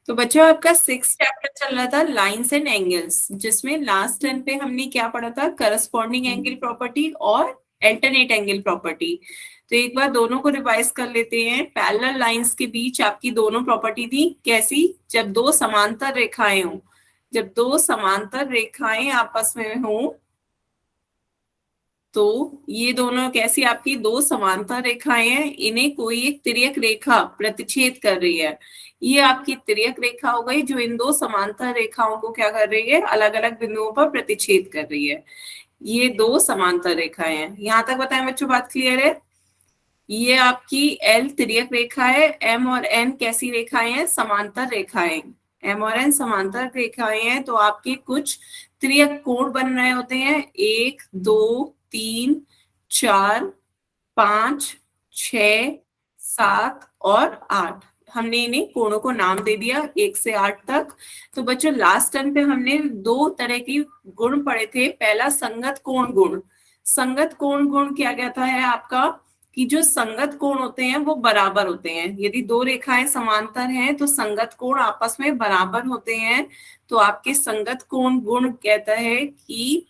तो बच्चों आपका 6th चैप्टर चल रहा था लाइंस एंड एंगल्स, जिसमें लास्ट टर्न पे हमने क्या पढ़ा था, करस्पॉन्डिंग एंगल प्रॉपर्टी और अल्टरनेट एंगल प्रॉपर्टी। तो एक बार दोनों को रिवाइज कर लेते हैं। पैरेलल लाइंस के बीच आपकी दोनों प्रॉपर्टी थी कैसी, जब दो समांतर रेखाएं हों, जब दो समांतर रेखाएं आपस में हों, तो ये दोनों कैसी आपकी दो समांतर रेखाएं हैं, इन्हें कोई एक तिर्यक रेखा प्रतिच्छेद कर रही है। ये आपकी तिर्यक रेखा हो गई जो इन दो समांतर रेखाओं को क्या कर रही है, अलग अलग बिंदुओं पर प्रतिच्छेद कर रही है। ये दो समांतर रेखाएं हैं। यहां तक बताएं बच्चों, बात क्लियर है? ये आपकी एल तिर्यक रेखा है, एम और एन कैसी रेखाएं हैं, समांतर रेखाएं। एम और एन समांतर रेखाएं हैं, तो आपके कुछ तिर्यक कोण बन रहे होते हैं, 1 2 3 4 5 6 7 और 8। हमने इन्हें कोणों को नाम दे दिया 1 से 8 तक। तो बच्चों लास्ट टर्म पे हमने दो तरह की गुण पढ़े थे। पहला संगत कोण गुण। संगत कोण गुण क्या कहता है आपका, कि जो संगत कोण होते हैं वो बराबर होते हैं। यदि दो रेखाएं समांतर हैं तो संगत कोण आपस में बराबर होते हैं। तो आपके संगत कोण गुण कहता है कि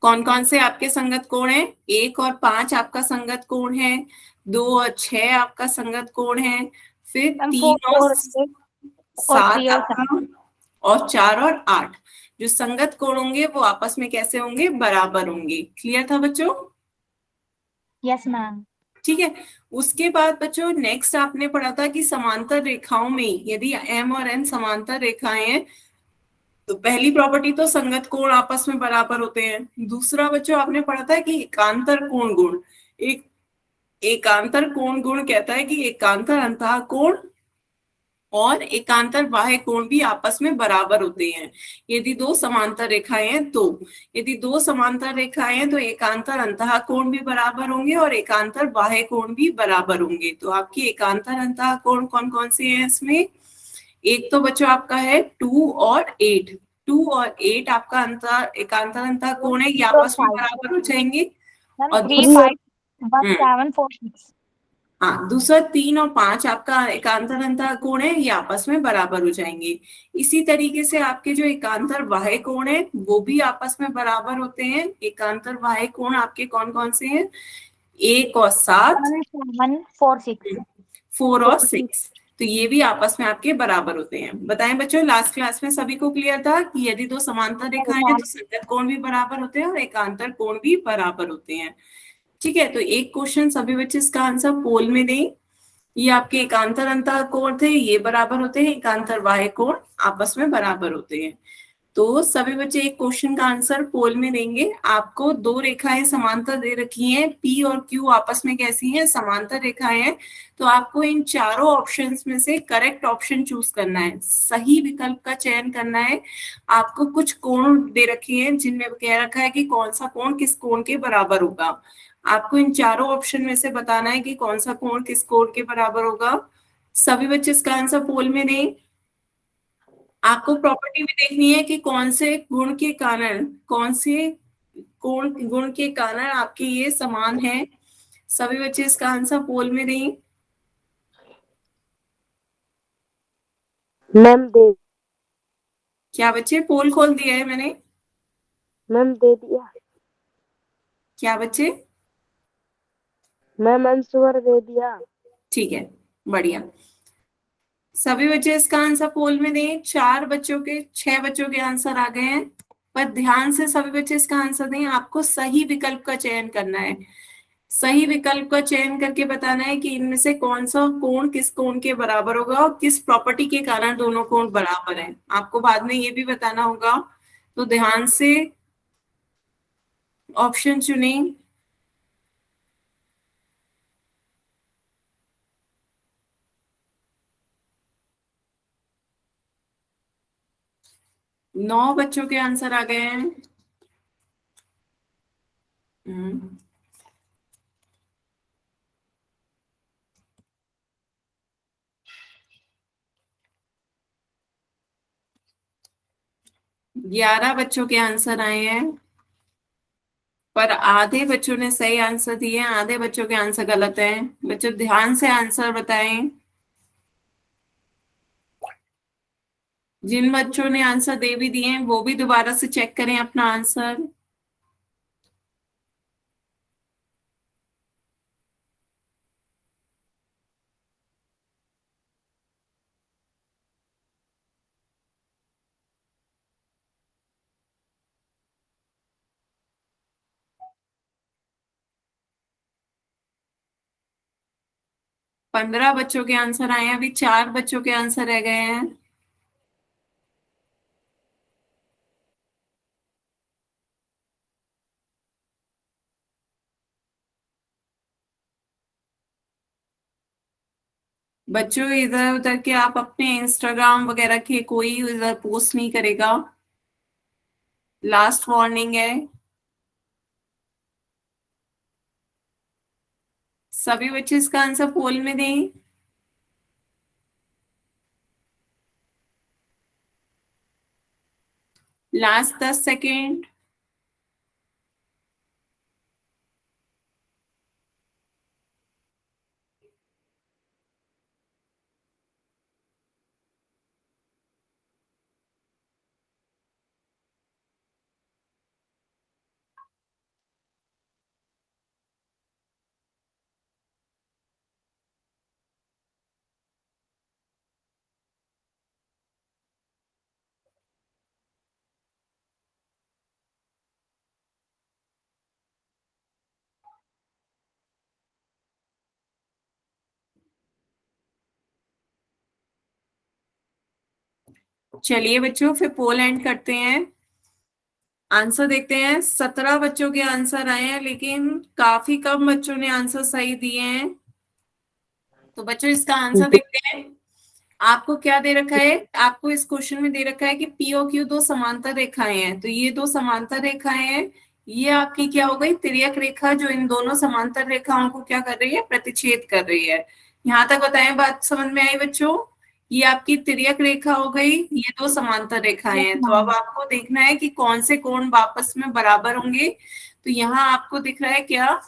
कौन कौन से आपके संगत कोण हैं, 1 और 5 आपका संगत कोण है, 2 और 6 आपका संगत कोण है, फिर मैम 3 और 7 3 और 7। आपका, और 4 और 8 जो संगत कोण होंगे वो आपस में कैसे होंगे, बराबर होंगे। क्लियर था बच्चों? Yes ma'am. ठीक है। उसके बाद बच्चों नेक्स्ट आपने पढ़ा था कि समांतर रेखाओं में यदि एम और एन समांतर रेखाएं हैं, तो पहली प्रॉपर्टी तो संगत कोण आपस में बराबर होते हैं। दूसरा बच्चों आपने पढ़ा था कि एकांतर कोण गुण। एक एकांतर कोण गुण कहता है कि एकांतर अंतः कोण और एकांतर बाह्य कोण भी आपस में बराबर होते हैं यदि दो समांतर रेखाएं हैं। तो यदि दो समांतर रेखाएं हैं तो एकांतर अंतः कोण भी बराबर होंगे और एकांतर बाह्य कोण भी बराबर होंगे। तो आपकी एकांतर अंतः कोण कौन कौन से हैं इसमें, एक तो बच्चों आपका है 2 और 8। 2 और 8 आपका अंतर एकांतर अंतः कोण है, ये 3 और आपस में 5 बराबर हो जाएंगे। मैम, और 3 दूसरा 5 1 7 4 6। हाँ, दूसरा 3 और 5 आपका एकांतर अंतः कोण है, ये आपस में बराबर हो जाएंगे। इसी तरीके से आपके जो एकांतर बाह्य कोण है वो भी आपस में बराबर होते हैं। एकांतर बाह्य कोण आपके कौन कौन से हैं, 1 और 7, 1 7 4 6। 4 और 6। तो ये भी आपस में आपके बराबर होते हैं। बताएं बच्चों, लास्ट क्लास में सभी को क्लियर था कि यदि दो समांतर रेखाएं हैं तो संगत कोण भी बराबर होते हैं और एकांतर कोण भी बराबर होते हैं। ठीक है, तो एक क्वेश्चन सभी बच्चे इसका आंसर पोल में दें। ये आपके एकांतर अंतः कोण थे, ये बराबर होते हैं, एकांतर बाह्य कोण आपस में बराबर होते हैं। तो सभी बच्चे एक क्वेश्चन का आंसर पोल में देंगे। आपको दो रेखाएं समांतर दे रखी हैं, पी और क्यू आपस में कैसी हैं, समांतर रेखाएं हैं। तो आपको इन चारों ऑप्शंस में से करेक्ट ऑप्शन चूज करना है, सही विकल्प का चयन करना है। आपको कुछ कोण दे रखे हैं जिनमें कह रखा है कि कौन सा कोण किस कोण के बराबर होगा। आपको इन चारों ऑप्शन में से बताना है कि कौन सा कोण किस कोण के बराबर होगा। सभी बच्चे इसका आंसर पोल में दें। आपको प्रॉपर्टी भी देखनी है कि कौन से गुण के कारण, कौन से कोण गुण के कारण आपके ये समान है। सभी बच्चे इसका आंसर पोल में दें। मैम दे क्या बच्चे, पोल खोल दिया है मैंने? मैम दे दिया। क्या बच्चे? मैम आंसर दे दिया। ठीक है, बढ़िया। सभी बच्चे इसका आंसर पोल में दें। 6 बच्चों के आंसर आ गए हैं, पर ध्यान से सभी बच्चे इसका आंसर दें। आपको सही विकल्प का चयन करना है। सही विकल्प का चयन करके बताना है कि इनमें से कौन सा कोण किस कोण के बराबर होगा और किस प्रॉपर्टी के कारण दोनों कोण बराबर हैं। आपको बाद में ये भी बताना होगा, तो ध्यान से ऑप्शन चुनें। नौ बच्चों के आंसर आ गए हैं। हम्म, 11 बच्चों के आंसर आए हैं, पर आधे बच्चों ने सही आंसर दिए हैं, आधे बच्चों के आंसर गलत हैं। बच्चों ध्यान से आंसर बताएं। जिन बच्चों ने आंसर दे भी दिए हैं वो भी दोबारा से चेक करें अपना आंसर। पंद्रह बच्चों के आंसर आए हैं, अभी 4 बच्चों के आंसर रह गए हैं। बच्चों इधर उधर के आप अपने इंस्टाग्राम वगैरह के कोई इधर पोस्ट नहीं करेगा, लास्ट वार्निंग है। सभी बच्चे इसका आंसर पोल में दें। Last 10 second. चलिए बच्चों फिर पोल एंड करते हैं। आंसर देखते हैं। 17 बच्चों के आंसर आए हैं, लेकिन काफी कम बच्चों ने आंसर सही दिए हैं। तो बच्चों इसका आंसर देखते हैं। आपको क्या दे रखा है, आपको इस क्वेश्चन में दे रखा है कि पी और क्यू दो समांतर रेखाएं हैं। तो ये दो समांतर रेखाएं हैं, ये आपकी क्या हो गई, तिर्यक रेखा, जो इन दोनों समांतर रेखाओं को क्या कर रही है, प्रतिच्छेद कर रही है। यहाँ तक बताएं, बात समझ में आई बच्चों? ये आपकी तिर्यक रेखा हो गई, ये दो समांतर रेखाएं Yes, हैं। तो ma'am. अब आपको देखना है कि कौन से कोण आपस में बराबर होंगे। तो यहाँ आपको दिख रहा है क्या,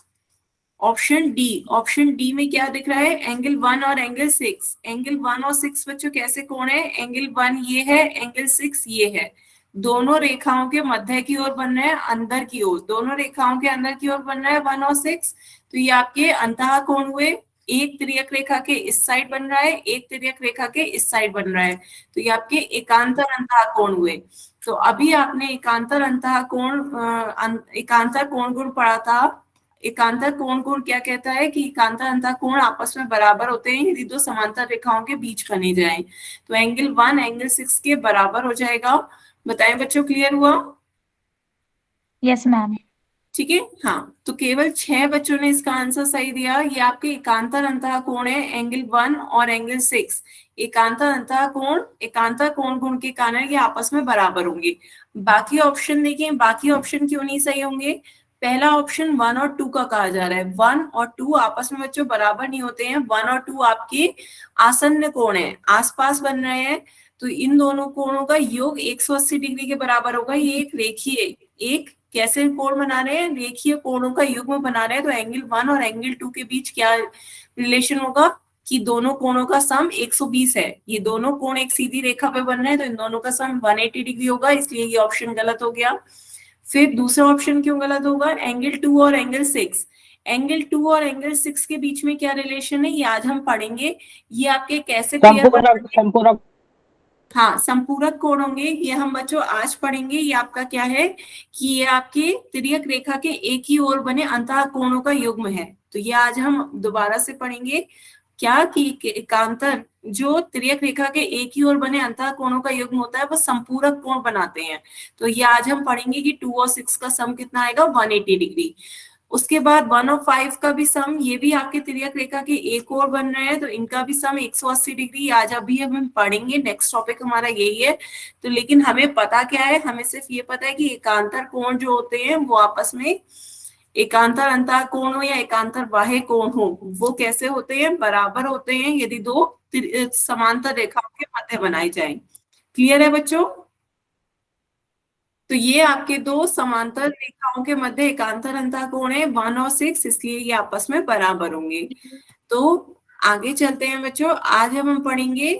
ऑप्शन डी। ऑप्शन डी में क्या दिख रहा है, एंगल 1 और एंगल 6। एंगल 1 और 6 बच्चों कैसे कोण है, एंगल 1 ये है, एंगल 6 ये है। दोनों रेखाओं के मध्य की ओर बन रहे हैं, अंदर की ओर, दोनों रेखाओं के अंदर की ओर बन रहा है 1 और 6। तो ये आपके अंतः कोण हुए। एक तिर्यक रेखा के इस साइड बन रहा है, एक तिर्यक रेखा के इस साइड बन रहा है। तो ये आपके एकांतर अंतः कोण हुए। तो अभी आपने एकांतर अंतः कोण एकांतर कोण गुण पढ़ा था। एकांतर कोण गुण क्या कहता है कि एकांतर अंतः कोण आपस में बराबर होते हैं यदि दो समांतर रेखाओं के बीच बने जाएं। तो एंगल 1 एंगल 6 के बराबर हो जाएगा। बताएं बच्चों, क्लियर हुआ? Yes, ma'am. ठीक है। हाँ, तो केवल 6 बच्चों ने इसका आंसर सही दिया। ये आपके एकांतर अंतः कोण है, एंगल 1 और एंगल 6। एकांतर अंतः कोण, एकांतर कोण गुण के कारण ये आपस में बराबर होंगे। बाकी ऑप्शन देखिए, बाकी ऑप्शन क्यों नहीं सही होंगे? पहला ऑप्शन 1 और 2 का कहा जा रहा है। 1 और 2 आपस में बच्चों बराबर नहीं होते हैं। 1 और 2 आपके आसन्न कोण है, आसपास बन रहे हैं। तो इन दोनों कोणों का योग 180 डिग्री के बराबर होगा। ये एक रेखीय, एक कैसे कोण बना रहे हैं, रेखीय कोणों का युग्म बना रहे हैं। तो एंगल 1 और एंगल 2 के बीच क्या रिलेशन होगा कि दोनों कोणों का सम 120 है। ये दोनों कोण एक सीधी रेखा पे बन रहे हैं, तो इन दोनों का सम 180 डिग्री होगा, इसलिए ये ऑप्शन गलत हो गया। फिर दूसरा ऑप्शन क्यों गलत होगा, एंगल 2 और एंगल 6। एंगल 2 और एंगल 6 के बीच में क्या रिलेशन है, ये आज हम पढ़ेंगे। ये आपके कैसे क्लियर संपूरक संपूरक हाँ, संपूरक कोण होंगे, ये हम बच्चों आज पढ़ेंगे। ये आपका क्या है कि ये आपके तिर्यक रेखा के एक ही ओर बने अंतः कोणों का युग्म है। तो ये आज हम दोबारा से पढ़ेंगे क्या कि एकांतर जो तिर्यक रेखा के एक ही ओर बने अंतः कोणों का युग्म होता है वो संपूरक कोण बनाते हैं। तो ये आज हम पढ़ेंगे कि 2 और 6 का सम कितना आएगा, 180 डिग्री। उसके बाद 1 और 5 का भी सम, ये भी आपके तिर्यक रेखा के एक और बन रहे हैं, तो इनका भी सम 180 डिग्री। आज अभी हम पढ़ेंगे, नेक्स्ट टॉपिक हमारा यही है। तो लेकिन हमें पता क्या है, हमें सिर्फ ये पता है कि एकांतर कोण जो होते हैं वो आपस में, एकांतर अंतः कोण हो या एकांतर बाह्य कोण हो, वो कैसे होते हैं, बराबर होते हैं यदि दो समांतर रेखाओं के मध्य बनाए जाएं। क्लियर है बच्चों? तो ये आपके दो समांतर रेखाओं के मध्य एकांतर अंतः कोण है 1 और 6, इसलिए ये आपस में बराबर होंगे। तो आगे चलते हैं बच्चों। आज हम पढ़ेंगे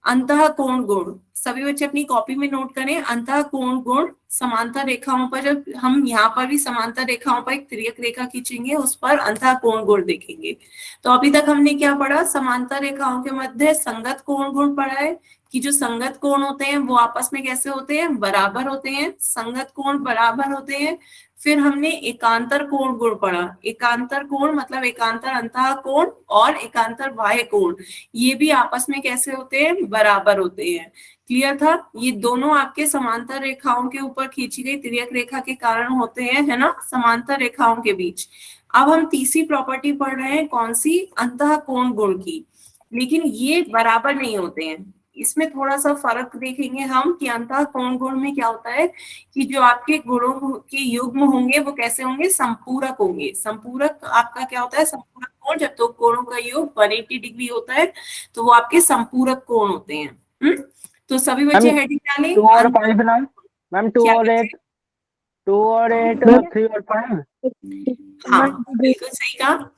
अंतः कोण गुण, सभी बच्चे अपनी कॉपी में नोट करें, अंतः कोण गुण समांतर रेखाओं पर, जब हम यहाँ पर भी समांतर रेखाओं पर एक तिर्यक रेखा खींचेंगे उस पर अंतः कोण गुण देखेंगे। तो अभी तक हमने क्या पढ़ा, समांतर रेखाओं के मध्य संगत कोण गुण पढ़ा है कि जो संगत कोण होते हैं वो आपस में कैसे होते हैं, बराबर होते हैं, संगत कोण बराबर होते हैं। फिर हमने एकांतर कोण गुण पढ़ा, एकांतर कोण मतलब एकांतर अंतः कोण और एकांतर बाह्य कोण, ये भी आपस में कैसे होते हैं, बराबर होते हैं। क्लियर था, ये दोनों आपके समांतर रेखाओं के ऊपर खींची गई तिर्यक रेखा के कारण होते हैं, है ना, समांतर रेखाओं के बीच। अब हम तीसरी प्रॉपर्टी पढ़ रहे हैं, कौन सी, अंतः कोण गुण की, लेकिन ये बराबर नहीं होते हैं, इसमें थोड़ा सा फर्क देखेंगे हम कि अंतः कोण गुण में क्या होता है कि जो आपके गुणों के युग्म होंगे वो कैसे होंगे, संपूरक होंगे। संपूरक आपका क्या होता है, संपूरक कोण, जब तो कोणों का योग 180 डिग्री होता है तो वो आपके संपूरक कोण होते हैं। तो सभी बच्चे हेडिंग डालें, 2 और 5 ना मैम, 2 क्या और कहते 8, 2 और 8, मैम 3 और 5। हाँ बिल्कुल सही कहा।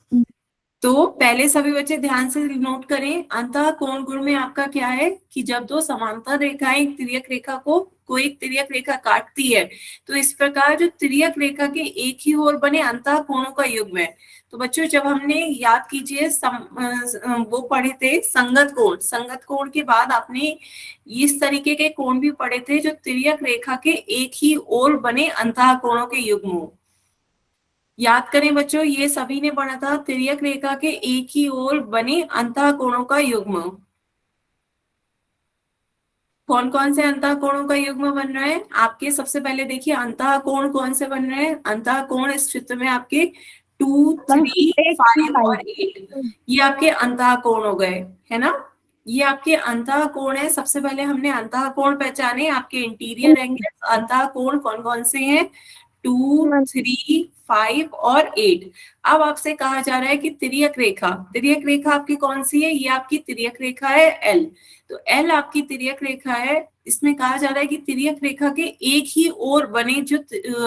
तो पहले सभी बच्चे ध्यान से नोट करें, अंतः कोण गुण में आपका क्या है कि जब दो समांतर रेखाएं एक तिर्यक रेखा को कोई एक तिर्यक रेखा काटती है तो इस प्रकार जो तिर्यक रेखा के एक ही ओर बने अंतः कोणों का युग्म है। तो बच्चों जब हमने याद कीजिए वो पढ़े थे संगत कोण, संगत कोण के बाद आपने इस तरीके के कोण भी पढ़े थे जो तिर्यक रेखा के एक ही ओर बने अंतः कोणों के युग्म हो। याद करें बच्चों, ये सभी ने पढ़ा था, तिर्यक रेखा के एक ही ओर बने अंतः कोणों का युग्म। कौन कौन से अंतः कोणों का युग्म बन रहा है आपके, सबसे पहले देखिए अंतः कोण कौन से बन रहे हैं, अंतः कोण इस चित्र में आपके 2, 3, 5 और 8, ये आपके अंतः कोण हो गए, है ना, ये आपके अंतः कोण है। सबसे पहले हमने अंतः कोण पहचाने, आपके इंटीरियर एंगल अंतः कोण कौन कौन से हैं, 2, 3, 5 और 8। अब आपसे कहा जा रहा है कि तिर्यक रेखा, तिर्यक रेखा आपकी कौन सी है, ये आपकी तिर्यक रेखा है एल। तो एल आपकी तिर्यक रेखा है, इसमें कहा जा रहा है कि तिर्यक रेखा के एक ही ओर बने जो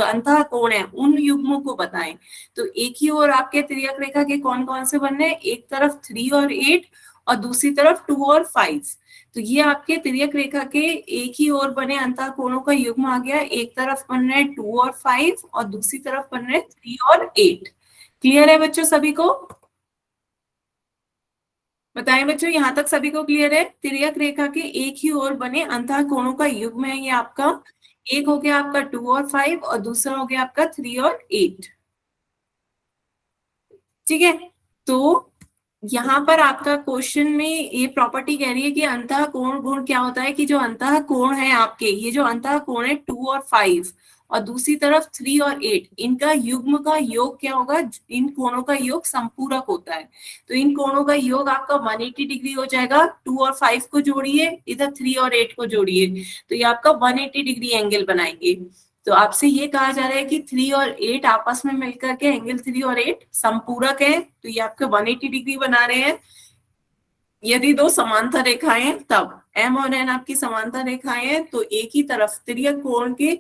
अंतः कोण है उन युग्मों को बताएं। तो एक ही ओर आपके तिर्यक रेखा के कौन कौन से बनने हैं, एक तरफ 3 और 8 और दूसरी तरफ 2 और 5। तो ये आपके तिर्यक रेखा के एक ही ओर बने अंतः कोणों का युग्म आ गया, एक तरफ बन रहे हैं 2 और 5 और दूसरी तरफ बन रहे हैं 3 और 8। क्लियर है बच्चों सभी को, बताएं बच्चों, यहां तक सभी को क्लियर है। तिर्यक रेखा के एक ही ओर बने अंतः कोणों का युग्म है ये आपका, एक हो गया आपका 2 और 5 और दूसरा हो गया आपका 3 और 8। ठीक है, तो यहाँ पर आपका क्वेश्चन में ये प्रॉपर्टी कह रही है कि अंतः कोण गुण क्या होता है कि जो अंतः कोण है आपके, ये जो अंतः कोण है 2 और 5 और दूसरी तरफ 3 और 8, इनका युग्म का योग क्या होगा, इन कोणों का योग संपूरक होता है। तो इन कोणों का योग आपका 180 डिग्री हो जाएगा। 2 और 5 को जोड़िए, इधर 3 और 8 को जोड़िए, तो ये आपका 180 डिग्री एंगल बनाएंगे। तो आपसे ये कहा जा रहा है कि 3 और 8 आपस में मिलकर के एंगल 3 और 8 संपूरक है, तो ये आपके 180 डिग्री बना रहे हैं। यदि दो समांतर रेखाएं, तब M और N आपकी समांतर रेखाएं हैं, तो एक ही तरफ तिर्यक कोण के,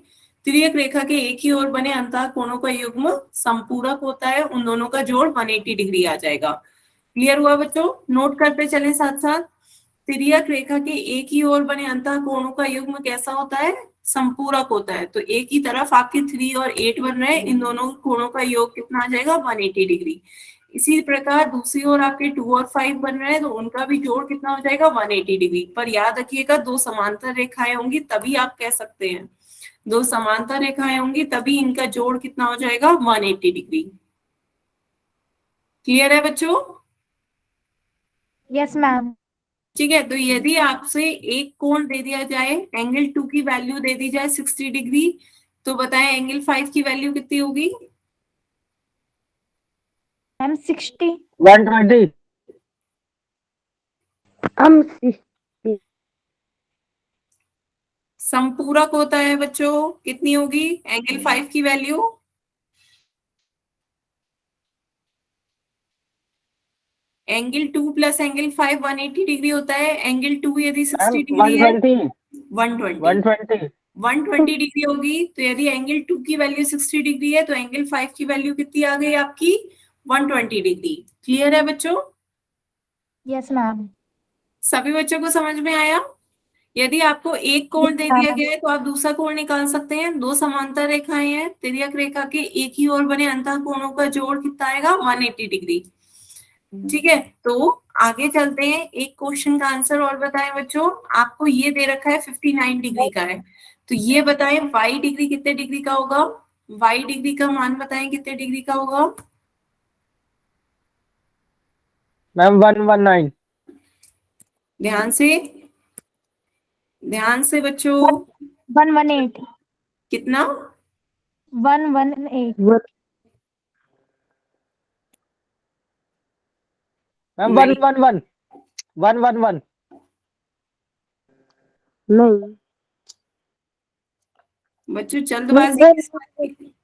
तिर्यक रेखा के एक ही ओर बने अंतः कोणों का युग्म संपूरक होता है, उन दोनों का जोड़ 180 डिग्री आ जाएगा। क्लियर हुआ बच्चों, नोट करते चले साथ साथ। तिर्यक रेखा के एक ही ओर बने अंतः कोणों का युग्म कैसा होता है, संपूरक होता है। तो एक ही तरफ आपके 3 और 8 बन रहे हैं, इन दोनों कोणों का योग कितना आ जाएगा, 180 डिग्री। इसी प्रकार दूसरी ओर आपके 2 और 5 बन रहे हैं, तो उनका भी जोड़ कितना हो जाएगा, 180 डिग्री। पर याद रखिएगा दो समांतर रेखाएं होंगी तभी आप कह सकते हैं, दो समांतर रेखाएं होंगी तभी इनका जोड़ कितना हो जाएगा, 180 डिग्री। क्लियर है बच्चों? Yes ma'am. ठीक है, तो यदि आपसे एक कोण दे दिया जाए, एंगल 2 की वैल्यू दे दी जाए 60 डिग्री, तो बताएं एंगल 5 की वैल्यू कितनी होगी? मैम 60। 120। हम संपूरक होता है बच्चों, कितनी होगी एंगल 5 की value? Angle 2 plus angle 5 180 degree होता है। एंगल 2 यदि 60 डिग्री है, 120 120 डिग्री होगी। तो यदि एंगल 2 की वैल्यू 60 डिग्री है तो एंगल 5 की वैल्यू कितनी आ गई आपकी, 120 डिग्री। क्लियर है बच्चों? Yes ma'am. सभी बच्चों को समझ में आया? यदि आपको एक कोण दे दिया गया है तो आप दूसरा कोण निकाल सकते हैं। दो समांतर रेखाएं हैं, तिर्यक रेखा के एक ही ओर बने अंतः कोणों का जोड़ कितना आएगा, 180 डिग्री। ठीक है, तो आगे चलते हैं। एक क्वेश्चन का आंसर और बताएं बच्चों। आपको ये दे रखा है 59 डिग्री का है, तो ये बताएं y डिग्री कितने डिग्री का होगा। y डिग्री का मान बताएं कितने डिग्री का होगा। मैम 119। ध्यान से, ध्यान से बच्चों। 118 कितना? 118 मैम नहीं 111 111। नहीं बच्चों मैम जल्दबाजी किस बात की?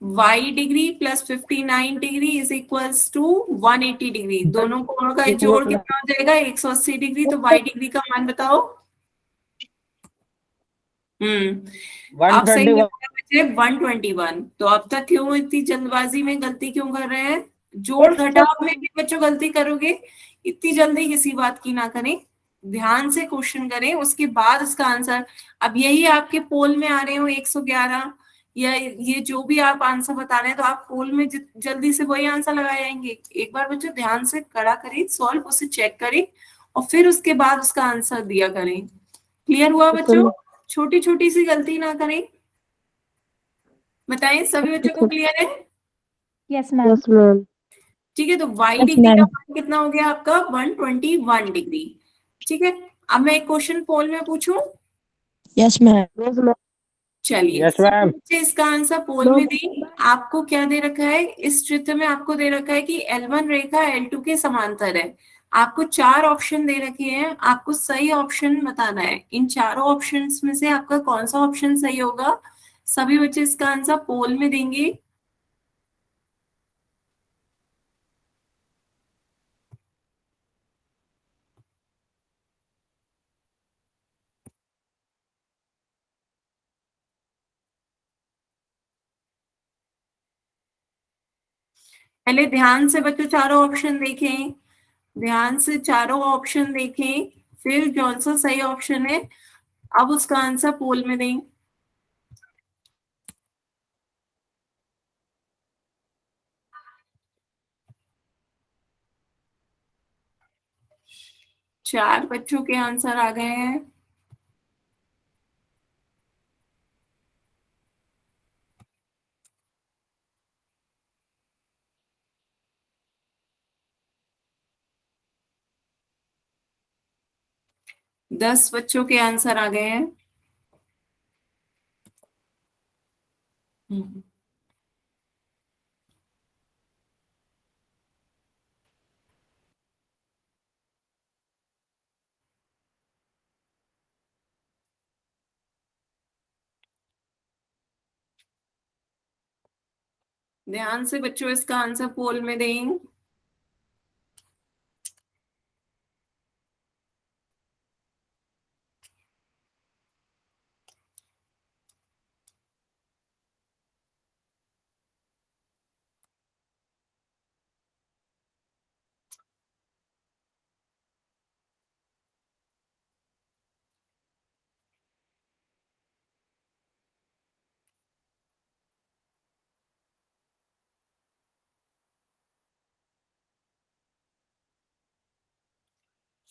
y degree plus 59 degree is equals to 180 degree. दोनों कोणों का जोड़ कितना हो जाएगा, 180 डिग्री। तो y डिग्री का मान बताओ। आप सही 121। बताया बच्चे, 121। तो अब तक क्यों इतनी जल्दबाजी में गलती क्यों कर रहे हैं? जोड़ घटाव में भी बच्चों गलती करोगे, इतनी जल्दी किसी बात की ना करें। ध्यान से क्वेश्चन करें, उसके बाद उसका आंसर। अब यही आपके पोल में आ रहे हो 111, या ये जो भी आप आंसर बता रहे हैं, तो आप पोल में जल्दी से वही आंसर लगा जाएंगे। एक बार बच्चों ध्यान से करा करें सॉल्व, उसे चेक करें और फिर उसके बाद उसका आंसर दिया करें। क्लियर हुआ बच्चों? छोटी छोटी सी गलती ना करें। बताएं सभी बच्चों को क्लियर है? Yes ma'am. यस मैम ठीक है, तो y Yes, डिग्री का ma'am. मान कितना हो गया आपका, 121 डिग्री। ठीक है, अब मैं एक क्वेश्चन पोल में पूछूं। Yes ma'am. यस मैम चलिए यस सभी मैम। बच्चे इसका आंसर पोल में दें। आपको क्या दे रखा है इस चित्र में? आपको दे रखा है कि L1 रेखा L2 के समांतर है। आपको चार ऑप्शन दे रखे हैं, आपको सही ऑप्शन बताना है। इन चारों ऑप्शंस में से आपका कौन सा ऑप्शन सही होगा? सभी बच्चे इसका आंसर पोल में देंगे। पहले ध्यान से बच्चों चारों ऑप्शन देखें, ध्यान से चारों ऑप्शन देखें, फिर कौन सा सही ऑप्शन है अब उसका आंसर पोल में दें। चार बच्चों के आंसर आ गए हैं। दस बच्चों के आंसर आ गए हैं। हम्म। ध्यान से बच्चों इसका आंसर पोल में दें।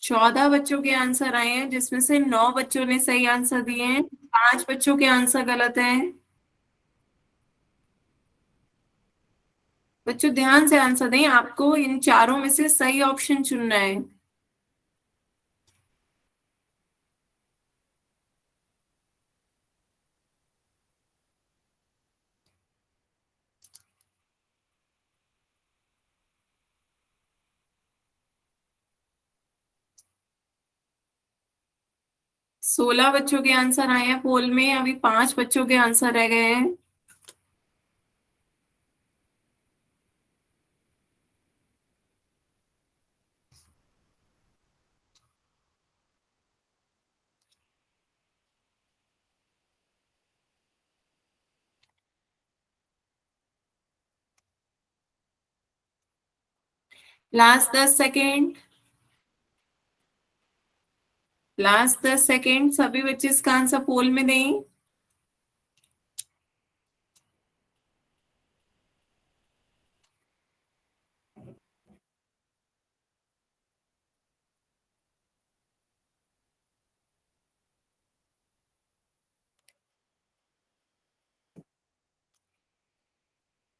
चौदह बच्चों के आंसर आए हैं, जिसमें से नौ बच्चों ने सही आंसर दिए हैं, पांच बच्चों के आंसर गलत हैं। बच्चों ध्यान से आंसर दें, आपको इन चारों में से सही ऑप्शन चुनना है। 16 बच्चों के आंसर आए हैं पोल में, अभी पांच बच्चों के आंसर रह गए हैं। Last 10 second. लास्ट 10 सेकेंड, सभी बच्चे इसका आंसर पोल में दें।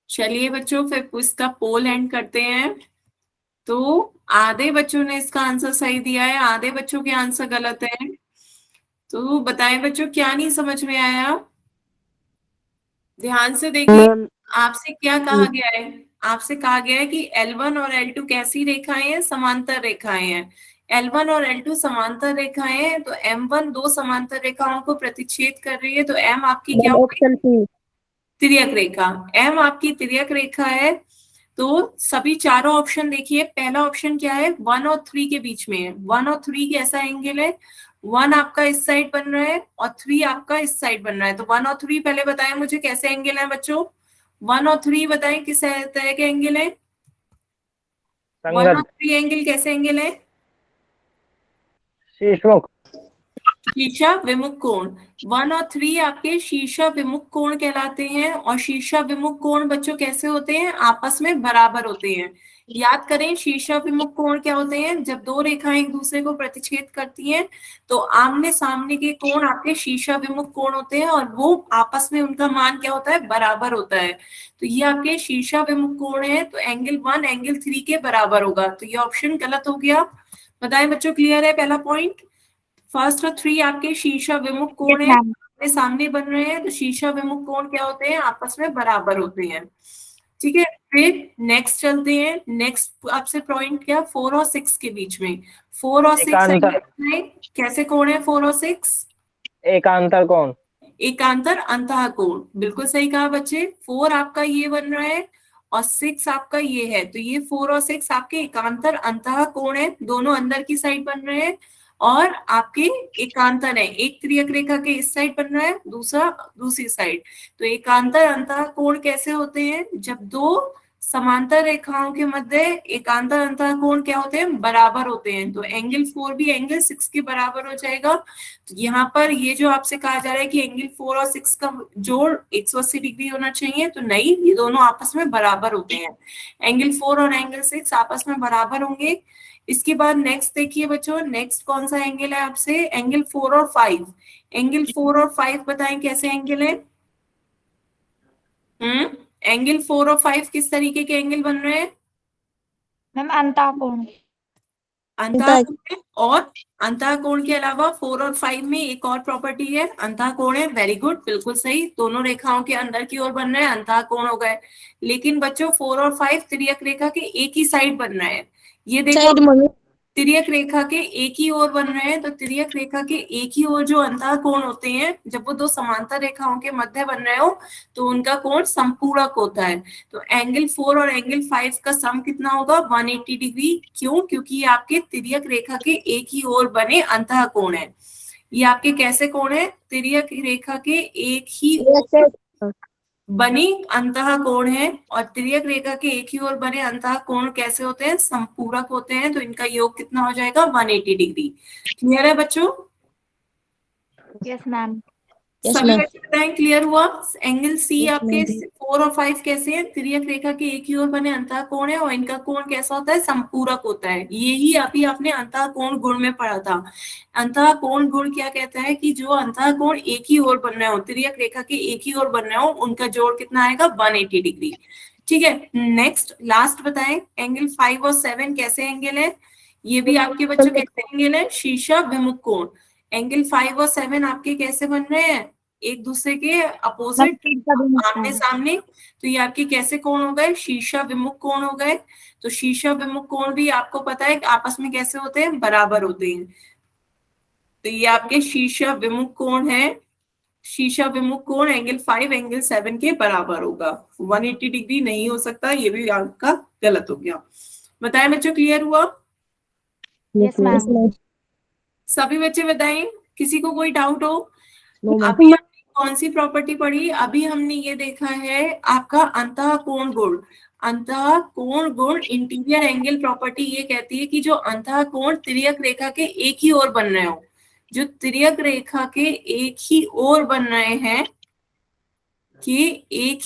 चलिए बच्चों, फिर इसका पोल एंड करते हैं। तो आधे बच्चों ने इसका आंसर सही दिया है, आधे बच्चों के आंसर गलत है। तो बताएं बच्चों, क्या नहीं समझ में आया? ध्यान से देखिए। मैम आपसे क्या कहा गया है? आपसे कहा गया है कि L1 और L2 कैसी रेखाएं हैं? समांतर रेखाएं हैं। L1 और L2 समांतर रेखाएं हैं, तो M1 दो समांतर रेखाओं को प्रतिच्छेद कर रही है, तो M आपकी क्या हो गई? Option C. तिर्यक रेखा। M आपकी तिर्यक रेखा है। तो सभी चारों ऑप्शन देखिए, पहला ऑप्शन क्या है? 1 और 3 के बीच में है। 1 और 3 कैसा एंगल है? 1 आपका इस साइड बन रहा है और 3 आपका इस साइड बन रहा है। तो 1 और 3 पहले बताएं मुझे कैसे एंगल है बच्चों? 1 और 3 बताएं किस तरह के एंगल है? 1 और संगत, 3 एंगल कैसे एंगल है? शीर्षमुख, शीर्षा विमुख कोण। 1 और 3 आपके शीर्षा विमुख कोण कहलाते हैं। और शीर्षा विमुख कोण बच्चों कैसे होते हैं? आपस में बराबर होते हैं। याद करें, शीर्षा विमुख कोण क्या होते हैं? जब दो रेखाएं एक दूसरे को प्रतिच्छेद करती हैं, तो आमने सामने के कोण आपके शीर्षा विमुख कोण होते हैं, और वो आपस में उनका मान क्या होता है? बराबर होता है। तो ये आपके शीर्षा विमुख कोण है, तो एंगल 1 एंगल 3 के बराबर होगा। तो ये ऑप्शन गलत हो गया। बताएं बच्चों, क्लियर है पहला पॉइंट? फर्स्ट और 3 आपके शीर्षा विमुख कोण यस है, मैम। अपने सामने बन रहे हैं, तो शीर्षा विमुख कोण क्या होते हैं? आपस में बराबर होते हैं। ठीक है, फिर नेक्स्ट चलते हैं। नेक्स्ट आपसे पॉइंट क्या? 4 और 6 के बीच में। 4 और 6 एकांतर, कैसे कोण है? 4 और 6 एकांतर कोण, एकांतर अंतः कोण। बिल्कुल सही कहा बच्चे। 4 आपका ये बन रहा है और 6 आपका ये है, तो ये 4 और 6 आपके एकांतर अंतः कोण है, दोनों अंदर की साइड बन रहे हैं। और आपके एकांतर है, एक तिर्यक रेखा के इस साइड बन रहा है, दूसरा दूसरी साइड। तो एकांतर अंतः कोण कैसे होते हैं? जब दो समांतर रेखाओं के मध्य एकांतर अंतः कोण क्या होते हैं? बराबर होते हैं। तो एंगल 4 भी एंगल 6 के बराबर हो जाएगा। तो यहाँ पर ये जो आपसे कहा जा रहा है कि एंगल 4 और 6 का जोड़ 180 डिग्री होना चाहिए, तो नहीं, ये दोनों आपस में बराबर होते हैं। एंगल 4 और एंगल 6 आपस में बराबर होंगे। इसके बाद नेक्स्ट देखिए बच्चों, नेक्स्ट कौन सा एंगल है आपसे? एंगल 4 और 5। एंगल 4 और 5 बताएं कैसे एंगल है? एंगल 4 और 5 किस तरीके के एंगल बन रहे हैं? मैम अंतः कोण। अंतः कोण है। और अंतः कोण के अलावा 4 और 5 में एक और प्रॉपर्टी है, अंतः कोण है। वेरी गुड, बिल्कुल सही। दोनों रेखाओं के अंदर की ओर बन रहे हैं, अंतः कोण हो गए। लेकिन बच्चों 4 और 5 तिर्यक रेखा के एक ही साइड बन रहे हैं। ये देखो, तिर्यक रेखा के एक ही ओर बन रहे हैं, तो तिर्यक रेखा के एक ही ओर जो अंतः कोण होते हैं, जब वो दो समांतर रेखाओं के मध्य बन रहे हो, तो उनका कोण संपूरक होता है। तो एंगल 4 और एंगल 5 का सम कितना होगा? 180 डिग्री। क्यों? क्योंकि ये आपके तिर्यक रेखा के एक ही ओर बने अंतः कोण है। ये आपके कैसे कोण है? तिर्यक रेखा के एक ही ओर बनी अंतः कोण है। और तिर्यक रेखा के एक ही ओर बने अंतः कोण कैसे होते हैं? संपूरक होते हैं। तो इनका योग कितना हो जाएगा? 180 डिग्री। क्लियर है बच्चों? Yes ma'am. सभी बच्चे बताएं क्लियर हुआ? एंगल सी Yes, आपके ma'am. 4 और 5 कैसे हैं? तिर्यक रेखा के एक ही ओर बने अंतः कोण है, और इनका कोण कैसा होता है? संपूरक होता है। यही अभी आपने अंतः कोण गुण में पढ़ा था। अंतः कोण गुण क्या कहता है? कि जो अंतः कोण एक ही ओर बन रहे हो, तिर्यक रेखा के एक ही ओर बन रहे हो, उनका जोड़ कितना आएगा? 180 डिग्री। ठीक है, नेक्स्ट लास्ट बताएं, एंगल 5 और 7 कैसे एंगल है? ये भी आपके बच्चों कैसे एंगल है? शीर्षा विमुख कोण। एंगल 5 और 7 आपके कैसे बन रहे हैं? एक दूसरे के अपोजिट, आमने सामने। तो ये आपके कैसे कोण हो गए? शीर्षा विमुख कोण हो गए। तो शीर्षा विमुख कोण भी आपको पता है कि आपस में कैसे होते हैं? बराबर होते हैं। तो ये आपके शीर्षा विमुख कोण है। शीर्षा विमुख कोण एंगल 5 एंगल 7 के बराबर होगा। 180 डिग्री नहीं हो सकता, ये भी आपका गलत हो गया। बताएं बच्चों, क्लियर हुआ? Yes ma'am. सभी बच्चे बताएं, किसी को कोई डाउट हो? अभी हमने कौन सी प्रॉपर्टी पढ़ी? अभी हमने ये देखा है आपका अंतः कोण गुण। अंतः कोण गुण, इंटीरियर एंगल प्रॉपर्टी ये कहती है कि जो अंतः कोण तिर्यक रेखा के एक ही ओर बन रहे हो, जो तिर्यक रेखा के एक ही ओर बन रहे हैं, कि एक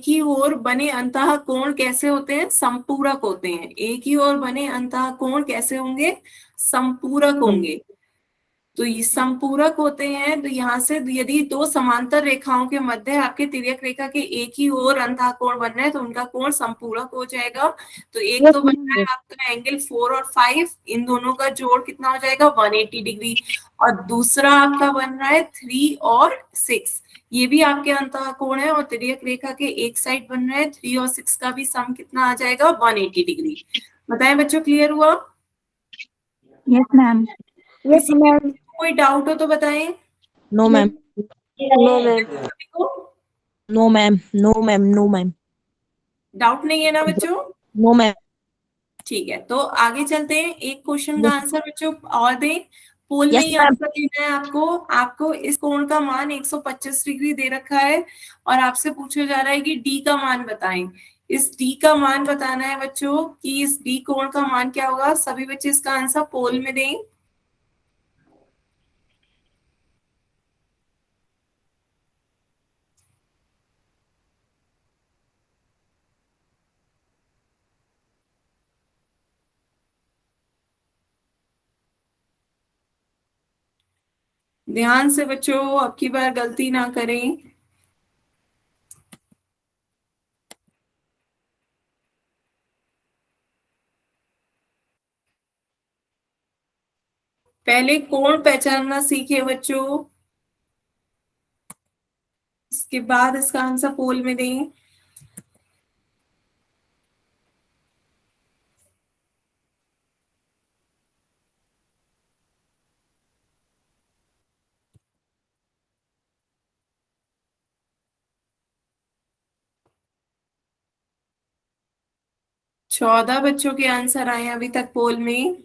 ही ओर बने अंतः कोण कैसे होते हैं? संपूरक होते हैं। एक ही ओर बने अंतः कोण कैसे होंगे? संपूरक होंगे। तो ये संपूरक होते हैं। तो यहाँ से यदि दो समांतर रेखाओं के मध्य आपके तिर्यक रेखा के एक ही ओर अंतः कोण बन रहा है तो उनका कोण संपूरक हो जाएगा। तो एक तो बन रहा है आपका एंगल 4 और 5, इन दोनों का जोड़ कितना हो जाएगा? 180 डिग्री। और दूसरा आपका बन रहा है 3 और 6, ये भी आपके अंतः कोण है और तिर्यक रेखा के एक साइड बन रहा है। 3 और 6 का भी सम कितना आ जाएगा? 180 डिग्री। बताएं बच्चों, क्लियर हुआ? Yes ma'am. Yes ma'am. कोई डाउट हो तो बताएं। No ma'am, no ma'am. No ma'am, no ma'am, no ma'am, doubt नहीं है ना बच्चों? No ma'am. ठीक है, तो आगे चलते हैं। एक क्वेश्चन का आंसर बच्चों और दें। पोल में Yes, ही ma'am. आंसर देना है आपको इस कोण का मान 125 डिग्री दे रखा है और आपसे पूछा जा रहा है कि डी का मान बताएं। इस डी का मान बताना है बच्चों कि इस डी कोण का मान क्या होगा। सभी बच्चे इसका आंसर पोल में दें। ध्यान से बच्चों, अब की बार गलती ना करें। पहले कोण पहचानना सीखे बच्चों, इसके बाद इसका आंसर पोल में दें। चौदह बच्चों के आंसर आए अभी तक पोल में।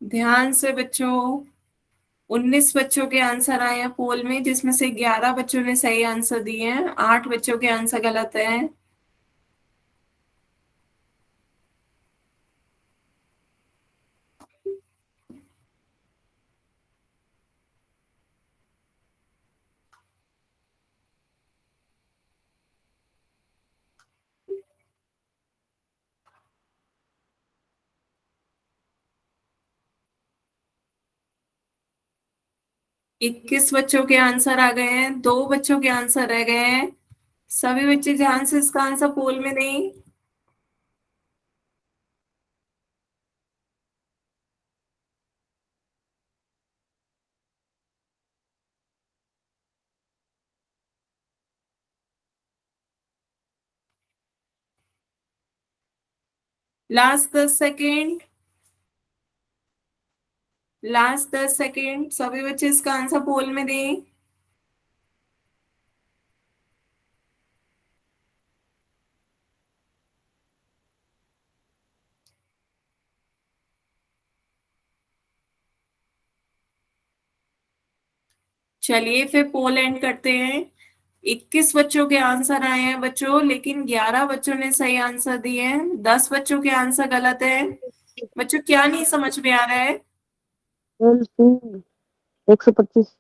ध्यान से बच्चों, 19 बच्चों के आंसर आए हैं पोल में, जिसमें से 11 बच्चों ने सही आंसर दिए हैं, 8 बच्चों के आंसर गलत है। इक्कीस बच्चों के आंसर आ गए हैं, 2 बच्चों के आंसर रह गए हैं। सभी बच्चे ध्यान से इसका आंसर पोल में दें। लास्ट 10 सेकेंड, लास्ट 10 सेकेंड, सभी बच्चे इसका आंसर पोल में दें। चलिए फिर पोल एंड करते हैं। 21 बच्चों के आंसर आए हैं बच्चों, लेकिन 11 बच्चों ने सही आंसर दिए हैं, 10 बच्चों के आंसर गलत है। बच्चों क्या नहीं समझ में आ रहा है? मैम सी 125।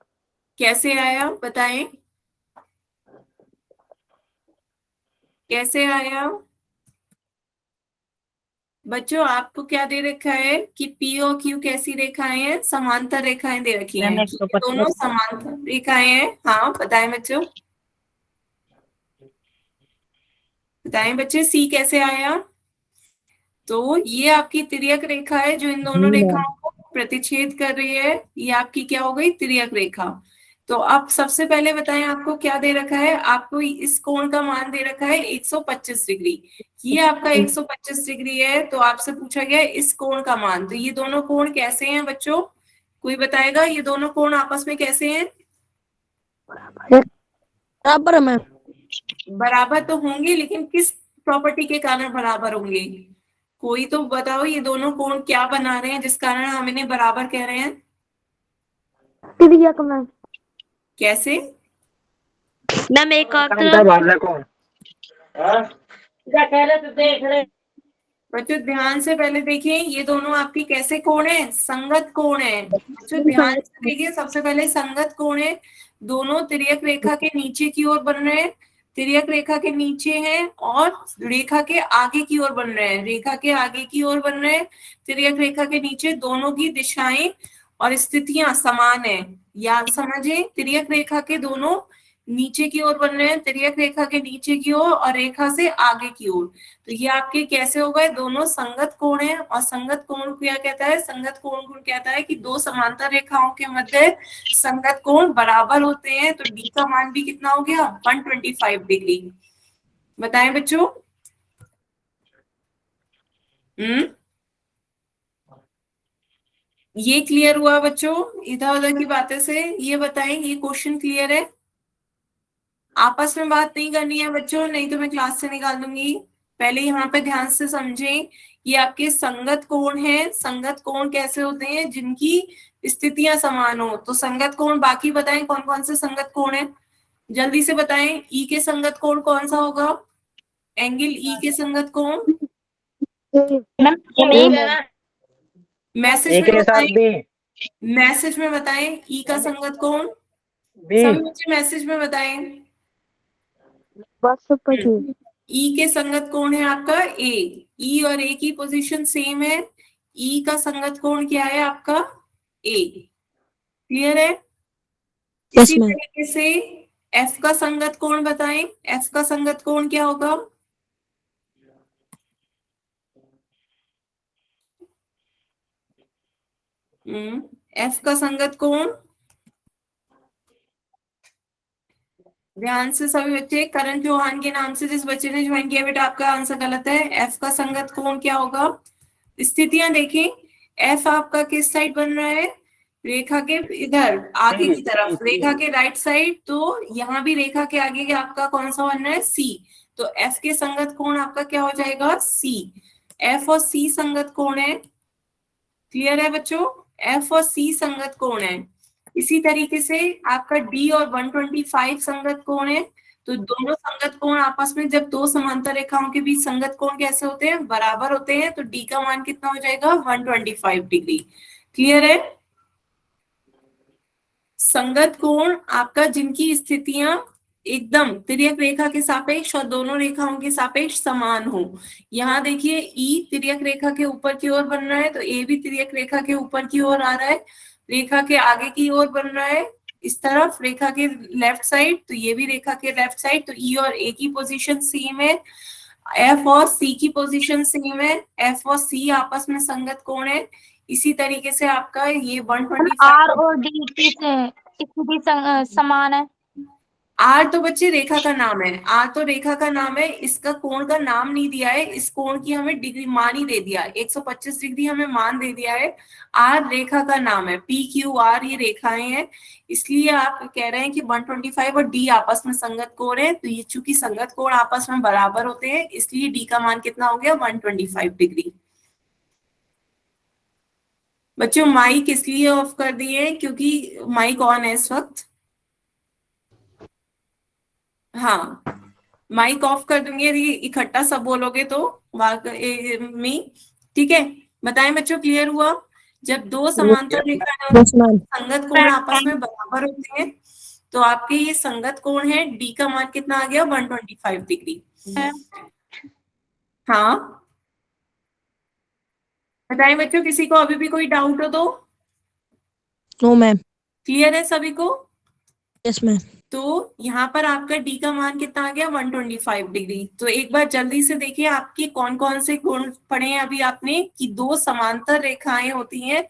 कैसे आया बताएं, कैसे आया? बच्चों आपको क्या दे रखा है कि पी और क्यू कैसी रेखाएं हैं? समांतर रेखाएं दे रखी हैं। मैम, ये दोनों 125। समांतर रेखाएं हैं। हाँ बताएं बच्चों, बताएं बच्चे, सी कैसे आया? तो ये आपकी तिर्यक रेखा है जो इन दोनों रेखाओं को प्रतिच्छेद कर रही है। ये आपकी क्या हो गई? तिर्यक रेखा। तो अब सबसे पहले बताएं आपको क्या दे रखा है। आपको इस कोण का मान दे रखा है 125 डिग्री। ये आपका 125 डिग्री है। तो आपसे पूछा गया है इस कोण का मान। तो ये दोनों कोण कैसे हैं बच्चों? कोई बताएगा ये दोनों कोण आपस में कैसे हैं? बराबर है मैम। बराबर तो होंगे, लेकिन किस प्रॉपर्टी के कारण बराबर होंगे? कोई तो बताओ, ये दोनों कोण क्या बना रहे हैं जिस कारण हम इन्हें बराबर कह रहे हैं? तिर्यक मैम। कैसे? मैम एक एकांतर भाज्य कौन? बच्चों ध्यान से पहले देखिए, ये दोनों आपकी कैसे कोण है? संगत कोण है। बच्चों ध्यान से देखिए, सबसे पहले संगत कोण है, दोनों तिर्यक रेखा के नीचे की ओर बन रहे हैं, तिर्यक रेखा के नीचे हैं और रेखा के आगे की ओर बन रहे हैं, रेखा के आगे की ओर बन रहे हैं, तिर्यक रेखा के नीचे, दोनों की दिशाएं और स्थितियां समान है। याद समझे, तिर्यक रेखा के दोनों नीचे की ओर बन रहे हैं, तिर्यक रेखा के नीचे की ओर और रेखा से आगे की ओर। तो ये आपके कैसे हो गए? दोनों संगत कोण है। और संगत कोण क्या कहता है? संगत कोण को कहता है कि दो समांतर रेखाओं के मध्य संगत कोण बराबर होते हैं। तो डी का मान भी कितना हो गया? 125 डिग्री। बताएं बच्चों। ये क्लियर हुआ बच्चों? इधर उधर की बातें से ये बताएं, ये क्वेश्चन क्लियर है? आपस में बात नहीं करनी है बच्चों, नहीं तो मैं क्लास से निकाल दूंगी। पहले यहाँ पे ध्यान से समझें, ये आपके संगत कोण है। संगत कोण कैसे होते हैं? जिनकी स्थितियां समान हो। तो संगत कोण बाकी बताएं कौन कौन से संगत कोण है, जल्दी से बताएं। ई के संगत कोण कौन सा होगा? एंगल ई के संगत कोण मैसेज ए में के साथ बताएं, बी, मैसेज में बताएं। ई का संगत कोण बी, सभी बच्चे मैसेज में बताएं। 125 ई के संगत कोण है आपका ए। ई और ए की पोजीशन सेम है। ई का संगत कोण क्या है आपका? ए। क्लियर है? यस इसी मैम। तरीके से एफ का संगत कोण बताएं। एफ का संगत कोण क्या होगा? एफ का संगत कोण, ध्यान से सभी बच्चे। करण चौहान के नाम से जिस बच्चे ने ज्वाइन किया, बेटा आपका आंसर गलत है। एफ का संगत कोण क्या होगा? स्थितियां देखें, एफ आपका किस साइड बन रहा है? रेखा के इधर आगे की तरफ, रेखा के राइट साइड। तो यहाँ भी रेखा के आगे के आपका कौन सा बन रहा है? सी। तो एफ के संगत कोण आपका क्या हो जाएगा? सी। एफ और सी संगत कोण है। क्लियर है बच्चों? एफ और सी संगत कोण है। इसी तरीके से आपका डी और 125 संगत कोण है। तो दोनों संगत कोण आपस में, जब दो समांतर रेखाओं के बीच संगत कोण कैसे होते हैं? बराबर होते हैं। तो डी का मान कितना हो जाएगा? 125 डिग्री। क्लियर है? संगत कोण आपका जिनकी स्थितियां एकदम तिर्यक रेखा के सापेक्ष और दोनों रेखाओं के सापेक्ष समान हो। यहाँ देखिए, ई तिर्यक रेखा के ऊपर की ओर बन रहा है, तो ए भी तिर्यक रेखा के ऊपर की ओर आ रहा है, रेखा के आगे की ओर बन रहा है इस तरफ, रेखा के लेफ्ट साइड, तो ये भी रेखा के लेफ्ट साइड। तो ई और ए की पोजीशन सेम है, एफ और सी की पोजीशन सेम है, एफ और सी आपस में संगत कोण है। इसी तरीके से आपका ये 125 आर और डी की स्थिति समान है। आर तो बच्चे रेखा का नाम है, आर तो रेखा का नाम है, इसका कोण का नाम नहीं दिया है, इस कोण की हमें डिग्री मान ही दे दिया, 125 डिग्री हमें मान दे दिया है। आर रेखा का नाम है, पी क्यू आर ये रेखाएं हैं, इसलिए आप कह रहे हैं कि 125 और डी आपस में संगत कोण है। तो ये चूंकि संगत कोण आपस में बराबर होते हैं, इसलिए डी का मान कितना हो गया? 125 डिग्री। बच्चों माइक इसलिए ऑफ कर दिए क्योंकि माइक ऑन है इस वक्त। हाँ, माइक ऑफ कर दूंगी यदि इकट्ठा सब बोलोगे तो में। ठीक है, बताएं बच्चों, क्लियर हुआ? जब दो समांतर रेखाएं यस मैम। संगत कोण आपस में बराबर होते हैं, तो आपके ये संगत कोण है, डी का मान कितना आ गया? 125 डिग्री। हाँ बताएं बच्चों, किसी को अभी भी कोई डाउट हो तो? No ma'am. क्लियर है सभी को? Yes ma'am. तो यहाँ पर आपका डी का मान कितना आ गया? 125 डिग्री। तो एक बार जल्दी से देखिए आपके कौन कौन से गुण पढ़े हैं अभी आपने, कि दो समांतर रेखाएं होती हैं,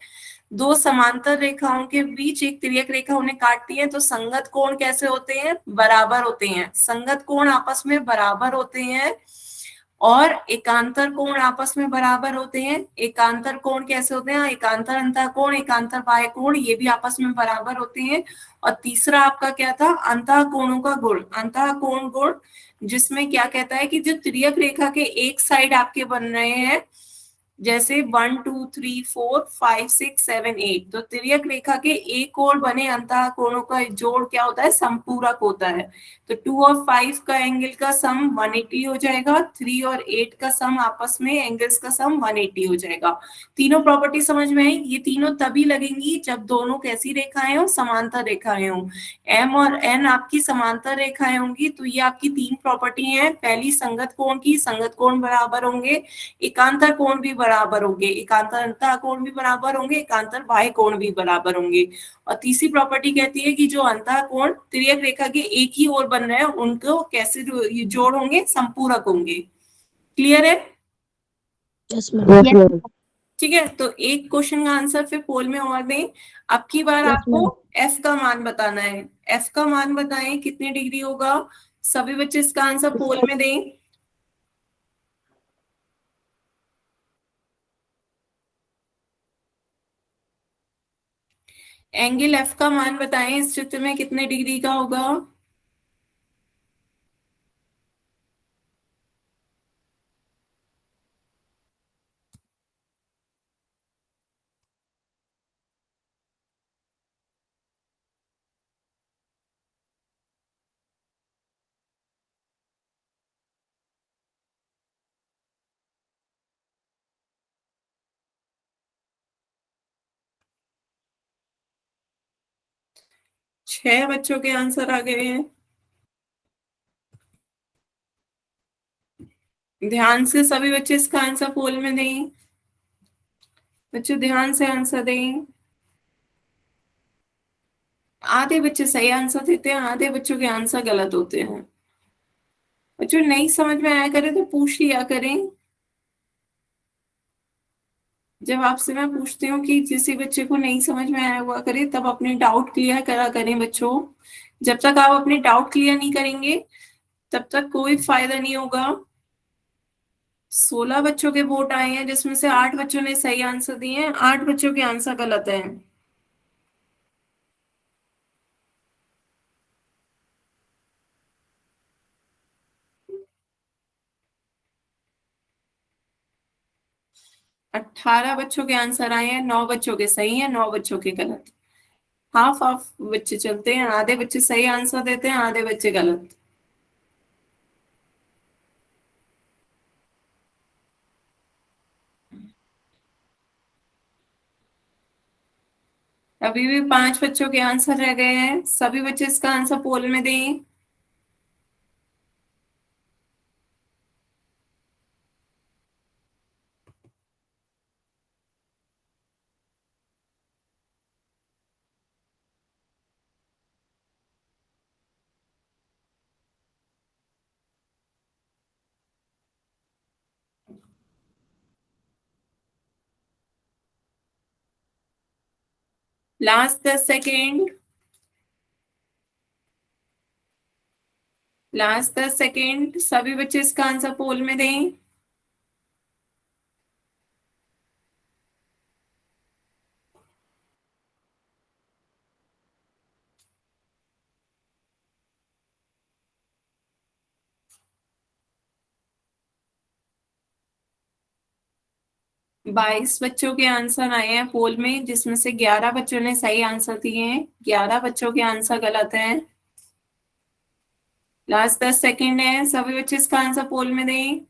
दो समांतर रेखाओं के बीच एक तिर्यक रेखा उन्हें काटती है, तो संगत कोण कैसे होते हैं? बराबर होते हैं। संगत कोण आपस में बराबर होते हैं और एकांतर कोण आपस में बराबर होते हैं। एकांतर कोण कैसे होते हैं? एकांतर अंतः कोण, एकांतर बाह्य कोण, ये भी आपस में बराबर होते हैं। और तीसरा आपका क्या था? अंतः कोणों का गुण, अंतः कोण गुण, जिसमें क्या कहता है कि जो तिर्यक रेखा के एक साइड आपके बन रहे हैं, जैसे 1 2 3 4 5 6 7 8, तो तिर्यक रेखा के एक ओर बने अंतः कोणों का जोड़ क्या होता है, समपूरक होता है। तो 2 और 5 का एंगल का सम 180 हो जाएगा, 3 और 8 का सम आपस में एंगल्स का सम 180 हो जाएगा। तीनों प्रॉपर्टी समझ में आई? ये तीनों तभी लगेंगी जब दोनों कैसी रेखाएं हो, समांतर रेखाएं हो। एम और एन आपकी समांतर रेखाएं होंगी, तो ये आपकी तीन प्रॉपर्टी हैं। पहली संगत कोण की, संगत कोण बराबर होंगे, एकांतर कोण भी बराबर होंगे, एकांतर अंतः कोण भी बराबर होंगे, एकांतर बाह्य कोण भी बराबर होंगे। और तीसरी प्रॉपर्टी कहती है कि जो अंतः कोण तिर्यक रेखा के एक ही ओर बन रहे हैं उनको कैसे जोड़ होंगे, संपूरक होंगे। क्लियर है? Yes, ma'am. Yes, ma'am. ठीक है, तो एक क्वेश्चन का आंसर फिर पोल में और दें। अब की बार Yes, आपको ma'am. एफ का मान बताना है। एफ का मान बताएं कितने डिग्री होगा। सभी बच्चे इसका आंसर पोल में दें। एंगल एफ का मान बताएं इस चित्र में कितने डिग्री का होगा। छह बच्चों के आंसर आ गए हैं। ध्यान से सभी बच्चे इसका आंसर पोल में दें। बच्चों ध्यान से आंसर दें। आधे बच्चे सही आंसर देते हैं, आधे बच्चों के आंसर गलत होते हैं। बच्चों नहीं समझ में आया करे तो पूछ लिया करें। जब आपसे मैं पूछती हूँ कि किसी बच्चे को नहीं समझ में आया हुआ करे तब अपने डाउट क्लियर करा करें बच्चों। जब तक आप अपने डाउट क्लियर नहीं करेंगे तब तक कोई फायदा नहीं होगा। 16 बच्चों के वोट आए हैं जिसमें से 8 बच्चों ने सही आंसर दिए हैं, 8 बच्चों के आंसर गलत हैं। अट्ठारह बच्चों के आंसर आए हैं, 9 बच्चों के सही हैं, 9 बच्चों के गलत। हाफ हाफ बच्चे चलते हैं, आधे बच्चे सही आंसर देते हैं, आधे बच्चे गलत। अभी भी 5 बच्चों के आंसर रह गए हैं। सभी बच्चे इसका आंसर पोल में दें। Last 10 second, last 10 second. सभी बच्चे इसका आंसर पोल में दें। 22 बच्चों के आंसर आए हैं पोल में जिसमें से 11 बच्चों ने सही आंसर दिए हैं, 11 बच्चों के आंसर गलत हैं। लास्ट 10 सेकेंड है, सभी बच्चे इसका आंसर पोल में दें।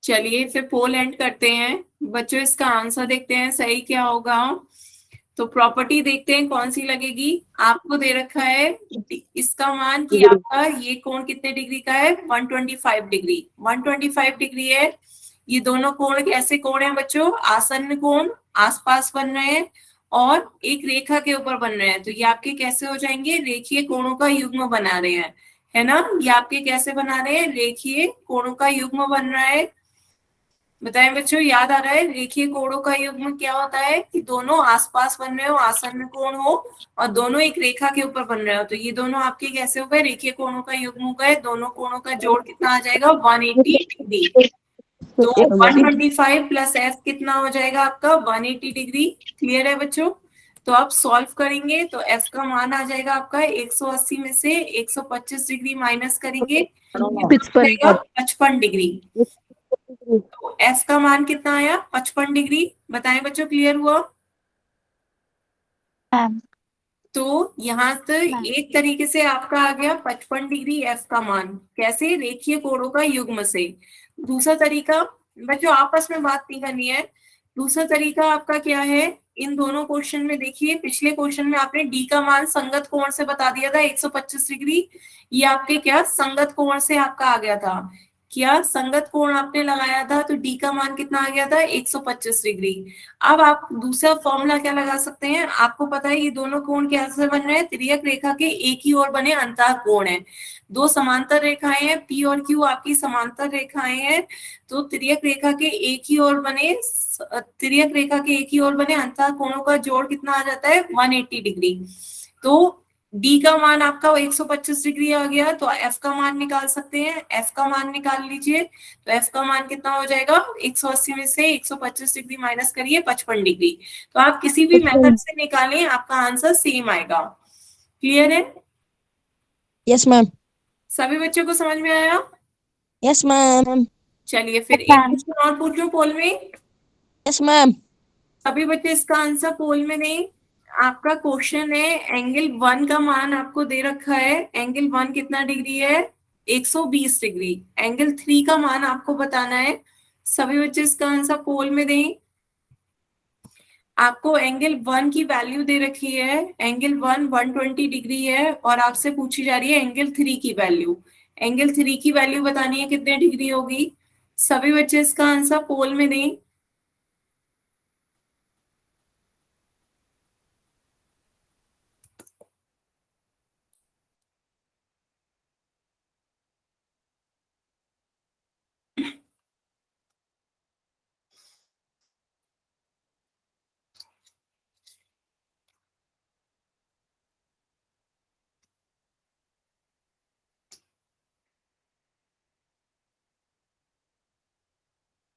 चलिए फिर पोल एंड करते हैं। बच्चों इसका आंसर देखते हैं सही क्या होगा। तो प्रॉपर्टी देखते हैं कौन सी लगेगी। आपको दे रखा है इसका मान कि आपका ये कोण कितने डिग्री का है, 125 डिग्री। 125 डिग्री है। ये दोनों कोण कैसे कोण है बच्चों, आसन्न कोण, आसपास बन रहे हैं और एक रेखा के ऊपर बन रहे हैं। तो ये आपके कैसे हो जाएंगे, रेखीय कोणों का युग्म बना रहे हैं, है ना। ये आपके कैसे बना रहे हैं, रेखीय कोणों का युग्म बन रहा है। बताएं बच्चों, याद आ रहा है रेखीय कोणों का युग्म क्या होता है कि दोनों आसपास बन रहे हो, आसन्न कोण हो और दोनों एक रेखा के ऊपर बन रहे हो। तो ये दोनों आपके कैसे हो गए, रेखीय कोणों का युग्म हो गए। दोनों कोणों का जोड़ कितना आ जाएगा, 180 डिग्री। तो एक हो गया 125 प्लस एफ कितना हो जाएगा आपका 180 डिग्री। क्लियर है बच्चों? तो आप सॉल्व करेंगे तो एफ का मान आ जाएगा आपका 180 में से 125 डिग्री माइनस करेंगे, कितना हो जाएगा 55 डिग्री। तो एफ का मान कितना आया 55 डिग्री। बताएं बच्चों, क्लियर हुआ? मैम तो यहाँ से मैम एक तरीके से आपका आ गया 55 डिग्री एफ का मान, कैसे? रेखीय कोणों का युग्म से। दूसरा तरीका, बच्चों आपस में बात नहीं करनी है। दूसरा तरीका आपका क्या है? इन दोनों क्वेश्चन में देखिए, पिछले क्वेश्चन में आपने डी का मान संगत कोण से बता दिया था 125 डिग्री। ये आपके क्या संगत कोण से आपका आ गया था, क्या संगत कोण आपने लगाया था, तो डी का मान कितना आ गया था 125 डिग्री। अब आप दूसरा फॉर्मूला क्या लगा सकते हैं? आपको पता है ये दोनों कोण कैसे बन रहे हैं? तिर्यक रेखा के एक ही ओर बने अंतः कोण है। दो समांतर रेखाएं हैं, पी और क्यू आपकी समांतर रेखाएं हैं। तो तिर्यक रेखा के एक ही ओर बने अंतः कोणों का जोड़ कितना आ जाता है 180 डिग्री। तो डी का मान आपका 125 डिग्री आ गया, तो एफ का मान निकाल सकते हैं। एफ का मान निकाल लीजिए, तो एफ का मान कितना हो जाएगा 180 में से 125 डिग्री माइनस करिए 55 डिग्री। तो आप किसी भी मेथड से निकालें आपका आंसर सेम आएगा। क्लियर है? Yes, ma'am. सभी बच्चों को समझ में आया? Yes, ma'am. चलिए फिर एक मैम क्वेश्चन और पूछूं पोल में। Yes, ma'am. सभी बच्चे इसका आंसर पोल में दें। आपका क्वेश्चन है एंगल 1 का मान आपको दे रखा है। एंगल 1 कितना डिग्री है 120 डिग्री। एंगल 3 का मान आपको बताना है। सभी बच्चे इसका आंसर पोल में दें। आपको एंगल 1 की वैल्यू दे रखी है, एंगल 1 120 डिग्री है, और आपसे पूछी जा रही है एंगल 3 की वैल्यू। एंगल 3 की वैल्यू बतानी है कितने डिग्री होगी। सभी बच्चे इसका आंसर पोल में दें।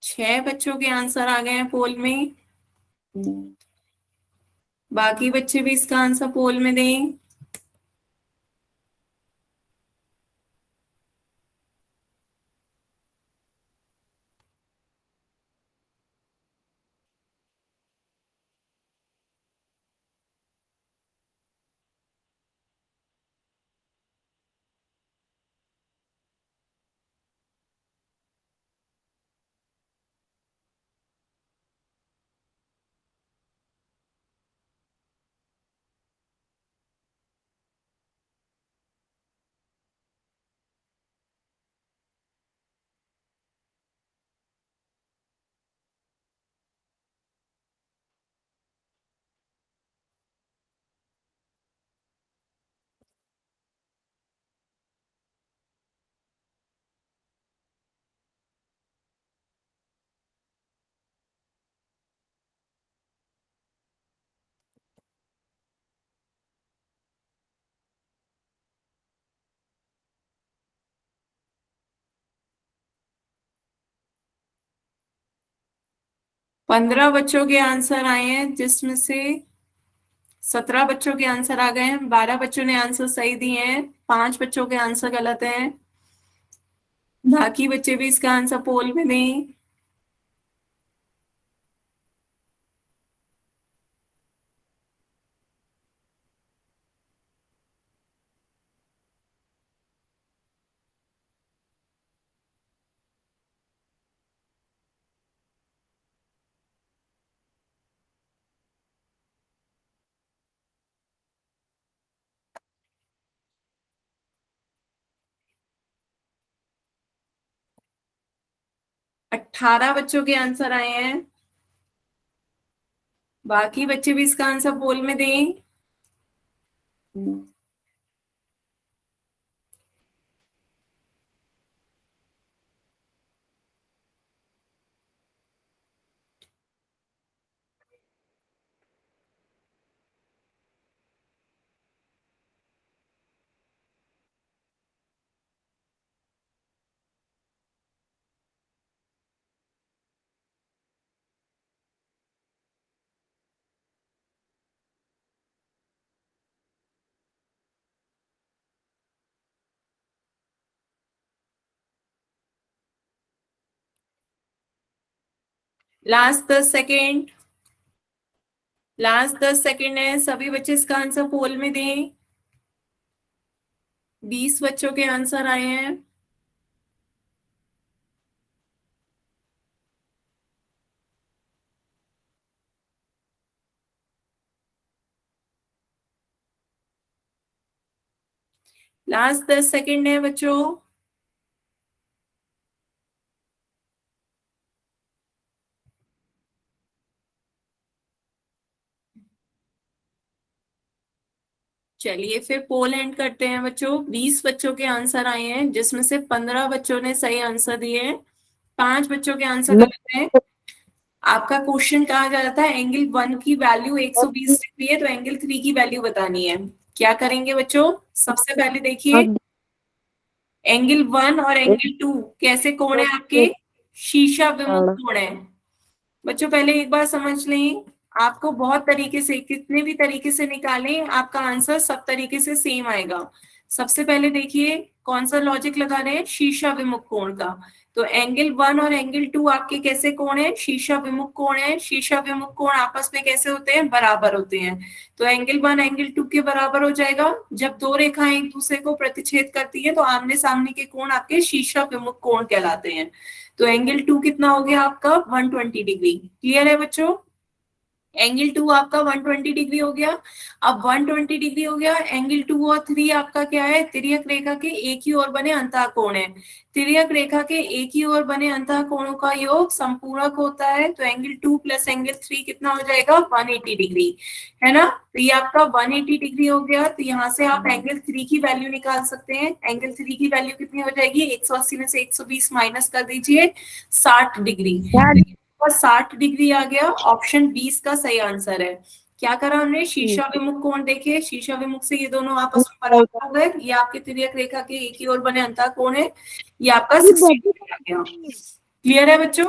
छह बच्चों के आंसर आ गए हैं पोल में। बाकी बच्चे भी इसका आंसर पोल में दें। पंद्रह बच्चों के आंसर आए हैं, जिसमें से 17 बच्चों के आंसर आ गए हैं। 12 बच्चों ने आंसर सही दिए हैं, 5 बच्चों के आंसर गलत हैं। बाकी बच्चे भी इसका आंसर पोल में दें। अट्ठारह बच्चों के आंसर आए हैं। बाकी बच्चे भी इसका आंसर पोल में दें। लास्ट 10 सेकेंड, लास्ट 10 सेकेंड है, सभी बच्चे इसका आंसर पोल में दें। 20 बच्चों के आंसर आए हैं। लास्ट 10 सेकेंड है बच्चों। चलिए फिर पोल एंड करते हैं बच्चों। 20 बच्चों के आंसर आए हैं, जिसमें से 15 बच्चों ने सही आंसर दिए हैं, 5 बच्चों के आंसर मैं गलत हैं। आपका क्वेश्चन कहा जा रहा था एंगल 1 की वैल्यू 120 डिग्री है, तो एंगल 3 की वैल्यू बतानी है। क्या करेंगे बच्चों? सबसे पहले देखिए, एंगल 1 और एंगल 2 कैसे कोण है आपके? शीशा विमुख कोण है। बच्चों पहले एक बार समझ लें, आपको बहुत तरीके से, कितने भी तरीके से निकालें, आपका आंसर सब तरीके से सेम आएगा। सबसे पहले देखिए कौन सा लॉजिक लगा रहे हैं, शीशा विमुख कोण का। तो एंगल 1 और एंगल 2 आपके कैसे कोण है? शीशा विमुख कोण है। शीशा विमुख कोण आपस में कैसे होते हैं? बराबर होते हैं। तो एंगल 1 एंगल 2 के बराबर हो जाएगा। जब दो रेखाएं एक दूसरे को प्रतिच्छेद करती है तो आमने सामने के कोण आपके शीशा विमुख कोण कहलाते हैं। तो एंगल 2 कितना हो गया आपका? 120 डिग्री। क्लियर है बच्चों? एंगल 2 आपका 120 डिग्री हो गया। अब 120 डिग्री हो गया, एंगल 2 और 3 आपका क्या है? तिर्यक रेखा के एक ही ओर बने अंतः कोण है। तिर्यक रेखा के एक ही ओर बने अंतः कोणों का योग संपूरक होता है। तो एंगल 2 प्लस एंगल 3 कितना हो जाएगा? 180 डिग्री, है ना। तो ये आपका 180 डिग्री हो गया। तो यहाँ से आप एंगल 3 की वैल्यू निकाल सकते हैं। एंगल 3 की वैल्यू कितनी हो जाएगी? 180 में से 120 माइनस कर दीजिए, 60 डिग्री। 60 डिग्री आ गया। ऑप्शन 20 का सही आंसर है। क्या करा हमने? शीशा विमुख कोण देखे, शीशा विमुख से ये दोनों आपस में बराबर हो गए। ये आपके तिर्यक रेखा के एक ही ओर बने अंतः कोण है। ये आपका 60 डिग्री आ गया। क्लियर है बच्चों?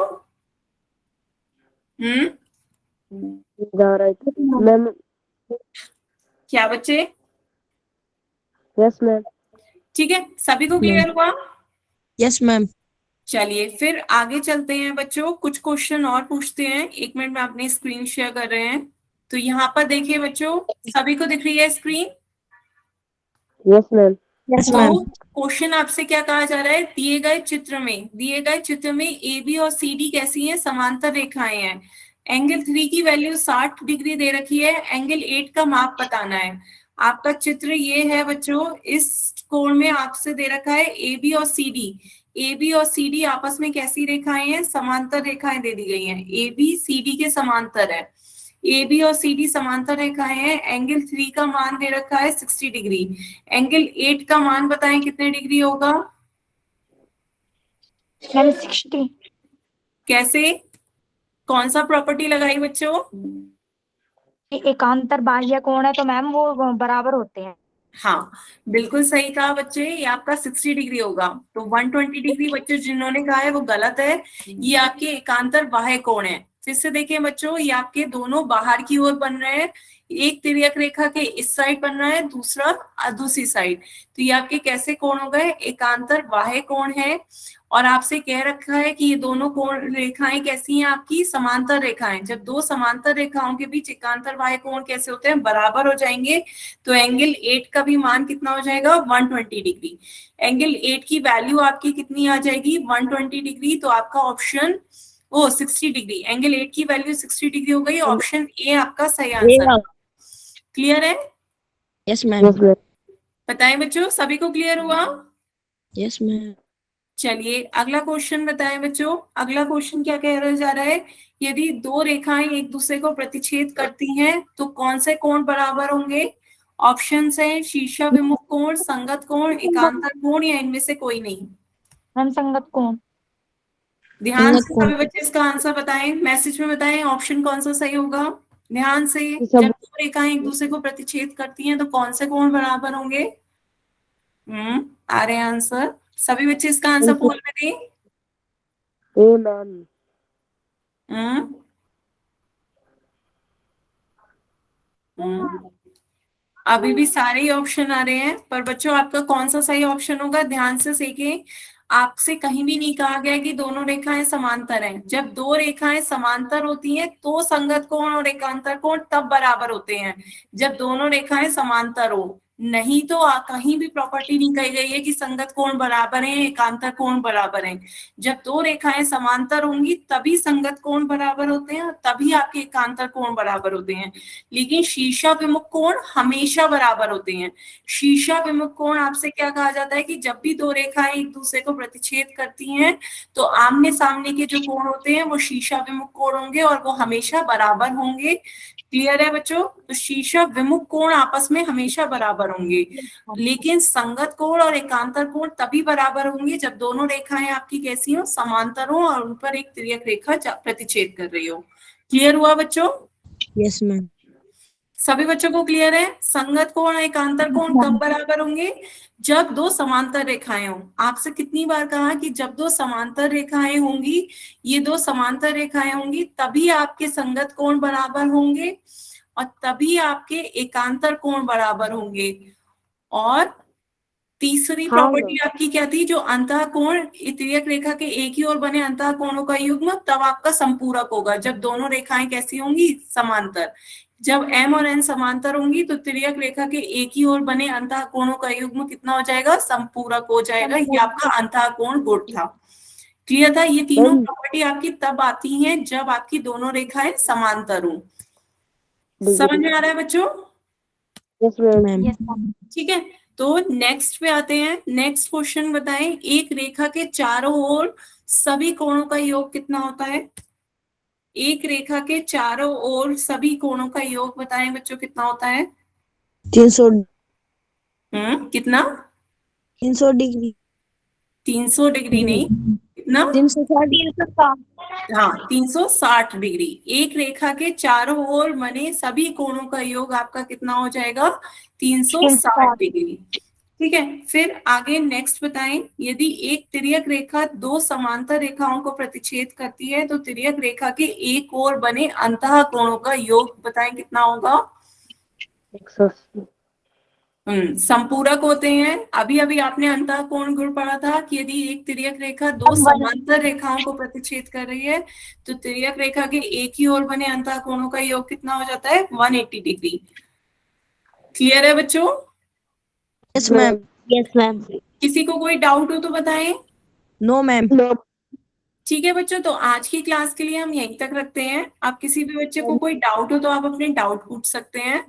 जा रहे थे मैम। क्या बच्चे? Yes ma'am. ठीक है, सभी को क्लियर हुआ? Yes, ma'am. चलिए फिर आगे चलते हैं बच्चों, कुछ क्वेश्चन और पूछते हैं। 1 मिनट में अपनी स्क्रीन शेयर कर रहे हैं। तो यहाँ पर देखिए बच्चों, सभी को दिख रही है स्क्रीन? Yes ma'am. Yes, तो ma'am. क्वेश्चन आपसे क्या कहा जा रहा है? दिए गए चित्र में ए बी और सी डी कैसी हैं? समांतर रेखाएं हैं। एंगल 3 की वैल्यू 60 डिग्री दे रखी है, एंगल 8 का माप बताना है। आपका चित्र ये है बच्चों, इस कोण में आपसे दे रखा है ए बी और सी डी। ए बी और सी डी आपस में कैसी रेखाएं हैं? समांतर रेखाएं दे दी गई हैं। ए बी सी डी के समांतर है। ए बी और सी डी समांतर रेखाएं हैं। एंगल 3 का मान दे रखा है 60 डिग्री। एंगल 8 का मान बताएं कितने डिग्री होगा? मैम 60। कैसे? कौन सा प्रॉपर्टी लगाई बच्चों? एकांतर बाह्य कोण है तो मैम वो बराबर होते हैं। हाँ, बिल्कुल सही कहा बच्चे, ये आपका 60 डिग्री होगा। तो 120 डिग्री बच्चों जिन्होंने कहा है वो गलत है। ये आपके एकांतर बाह्य कोण है। फिर से देखें बच्चों, ये आपके दोनों बाहर की ओर बन रहे हैं। एक तिर्यक रेखा के इस साइड बन रहा है, दूसरा दूसरी साइड। तो ये आपके कैसे कोण हो गए? एकांतर बाह्य कोण है। और आपसे कह रखा है कि ये दोनों कोण रेखाएं कैसी हैं? आपकी समांतर रेखाएं। जब दो समांतर रेखाओं के बीच एकांतर बाह्य कोण कैसे होते हैं? बराबर हो जाएंगे। तो एंगल 8 का भी मान कितना हो जाएगा? 120 डिग्री। एंगल 8 की वैल्यू आपकी कितनी आ जाएगी? 120 डिग्री। तो आपका ऑप्शन 60 डिग्री, एंगल 8 की वैल्यू 60 डिग्री हो गई। ऑप्शन ए आपका सही आंसर। क्लियर है? Yes, ma'am. Yes ma'am. बताएं बच्चों, सभी को क्लियर हुआ? Yes, ma'am. चलिए अगला क्वेश्चन बताएं बच्चों। अगला क्वेश्चन क्या कह जा रहा है? यदि दो रेखाएं एक दूसरे को प्रतिच्छेद करती हैं तो कौन से कोण बराबर होंगे? ऑप्शंस हैं शीशा विमुख कोण, संगत कोण, एकांतर कोण, या इनमें से कोई नहीं। मैम संगत कोण। ध्यान संगत से कोण। सभी बच्चे इसका आंसर बताएं, मैसेज में बताएं ऑप्शन कौन सा सही होगा। ध्यान से, सब जब दो रेखाएं एक दूसरे को प्रतिच्छेद करती हैं तो कौन से कोण बराबर होंगे? आ रहे हैं आंसर। सभी बच्चे इसका आंसर बोल में दें। ए मैम। हम्म अभी भी सारे ही ऑप्शन आ रहे हैं, पर बच्चों आपका कौन सा सही ऑप्शन होगा? ध्यान से सीखें। आपसे कहीं भी नहीं कहा गया कि दोनों रेखाएं समांतर हैं। जब दो रेखाएं समांतर होती हैं तो संगत कोण और एकांतर कोण तब बराबर होते हैं, जब दोनों रेखाएं समांतर हो। नहीं तो कहीं भी प्रॉपर्टी नहीं कही गई है कि संगत कोण बराबर है, एकांतर कोण बराबर है। जब दो रेखाएं समांतर होंगी तभी संगत कोण बराबर होते हैं, तभी आपके एकांतर कोण बराबर होते हैं। लेकिन शीर्षाभिमुख कोण हमेशा बराबर होते हैं। शीर्षाभिमुख कोण आपसे क्या कहा जाता है कि जब भी दो रेखाएं एक दूसरे को प्रतिच्छेद करती हैं तो आमने सामने के जो कोण होते हैं वो शीर्षाभिमुख कोण होंगे और वो हमेशा बराबर होंगे। क्लियर है बच्चों? तो शीर्षाभिमुख कोण आपस में हमेशा बराबर होंगे, लेकिन संगत कोण और एकांतर कोण तभी बराबर होंगे जब दोनों रेखाएं आपकी कैसी हो, समांतर हो और उन पर एक तिर्यक रेखा प्रतिच्छेद कर रही हो। क्लियर हुआ बच्चों? Yes, ma'am. सभी बच्चों को क्लियर है? संगत कोण और एकांतर कोण कब बराबर होंगे? जब दो समांतर रेखाएं हों। आपसे कितनी बार कहा कि जब दो समांतर रेखाएं होंगी, ये दो समांतर रेखाएं होंगी तभी आपके संगत कोण बराबर होंगे और तभी आपके एकांतर कोण बराबर होंगे। और तीसरी हाँ, प्रॉपर्टी आपकी क्या थी? जो अंतः कोण तिर्यक रेखा के एक ही ओर बने अंतः कोणों का युग्म तब आपका संपूरक होगा, जब दोनों रेखाएं कैसी होंगी? समांतर। जब m और n समांतर होंगी तो तिर्यक रेखा के एक ही ओर बने अंतः कोणों का युग्म कितना हो जाएगा? संपूरक हो जाएगा। ये आपका अंतः कोण गुण था। क्लियर था? ये तीनों मैम। प्रॉपर्टी आपकी तब आती हैं जब आपकी दोनों रेखाएं समांतर हो। डिग्री। समझ में आ रहा है बच्चों? Yes ma'am. Ma'am. Yes ma'am. ठीक है, तो नेक्स्ट पे आते हैं। नेक्स्ट क्वेश्चन बताएं, एक रेखा के चारों ओर सभी कोणों का योग कितना होता है? एक रेखा के चारों ओर सभी कोणों का योग बताएं बच्चों कितना होता है? 300 कितना? 300 डिग्री 300 डिग्री नहीं, कितना? 360 हाँ, 360 डिग्री। एक रेखा के चारों ओर बने सभी कोणों का योग आपका कितना हो जाएगा? 360 डिग्री। ठीक है, फिर आगे नेक्स्ट बताएं, यदि एक तिर्यक रेखा दो समांतर रेखाओं को प्रतिच्छेद करती है तो तिर्यक रेखा के एक ओर बने अंतः कोणों का योग बताएं कितना होगा? 180। संपूरक होते हैं। अभी अभी आपने अंतः कोण गुण पढ़ा था कि यदि एक तिर्यक रेखा दो समांतर रेखाओं को प्रतिच्छेद कर रही है तो तिर्यक रेखा के एक ही ओर बने अंतः कोणों का योग कितना हो जाता है? 180 डिग्री। क्लियर है बच्चों? Yes, ma'am. Yes ma'am. किसी को कोई डाउट हो तो बताएं। No, ma'am. नो। ठीक है बच्चों, तो आज की क्लास के लिए हम यहीं तक रखते हैं। आप किसी भी बच्चे को कोई डाउट हो तो आप अपने डाउट पूछ सकते हैं।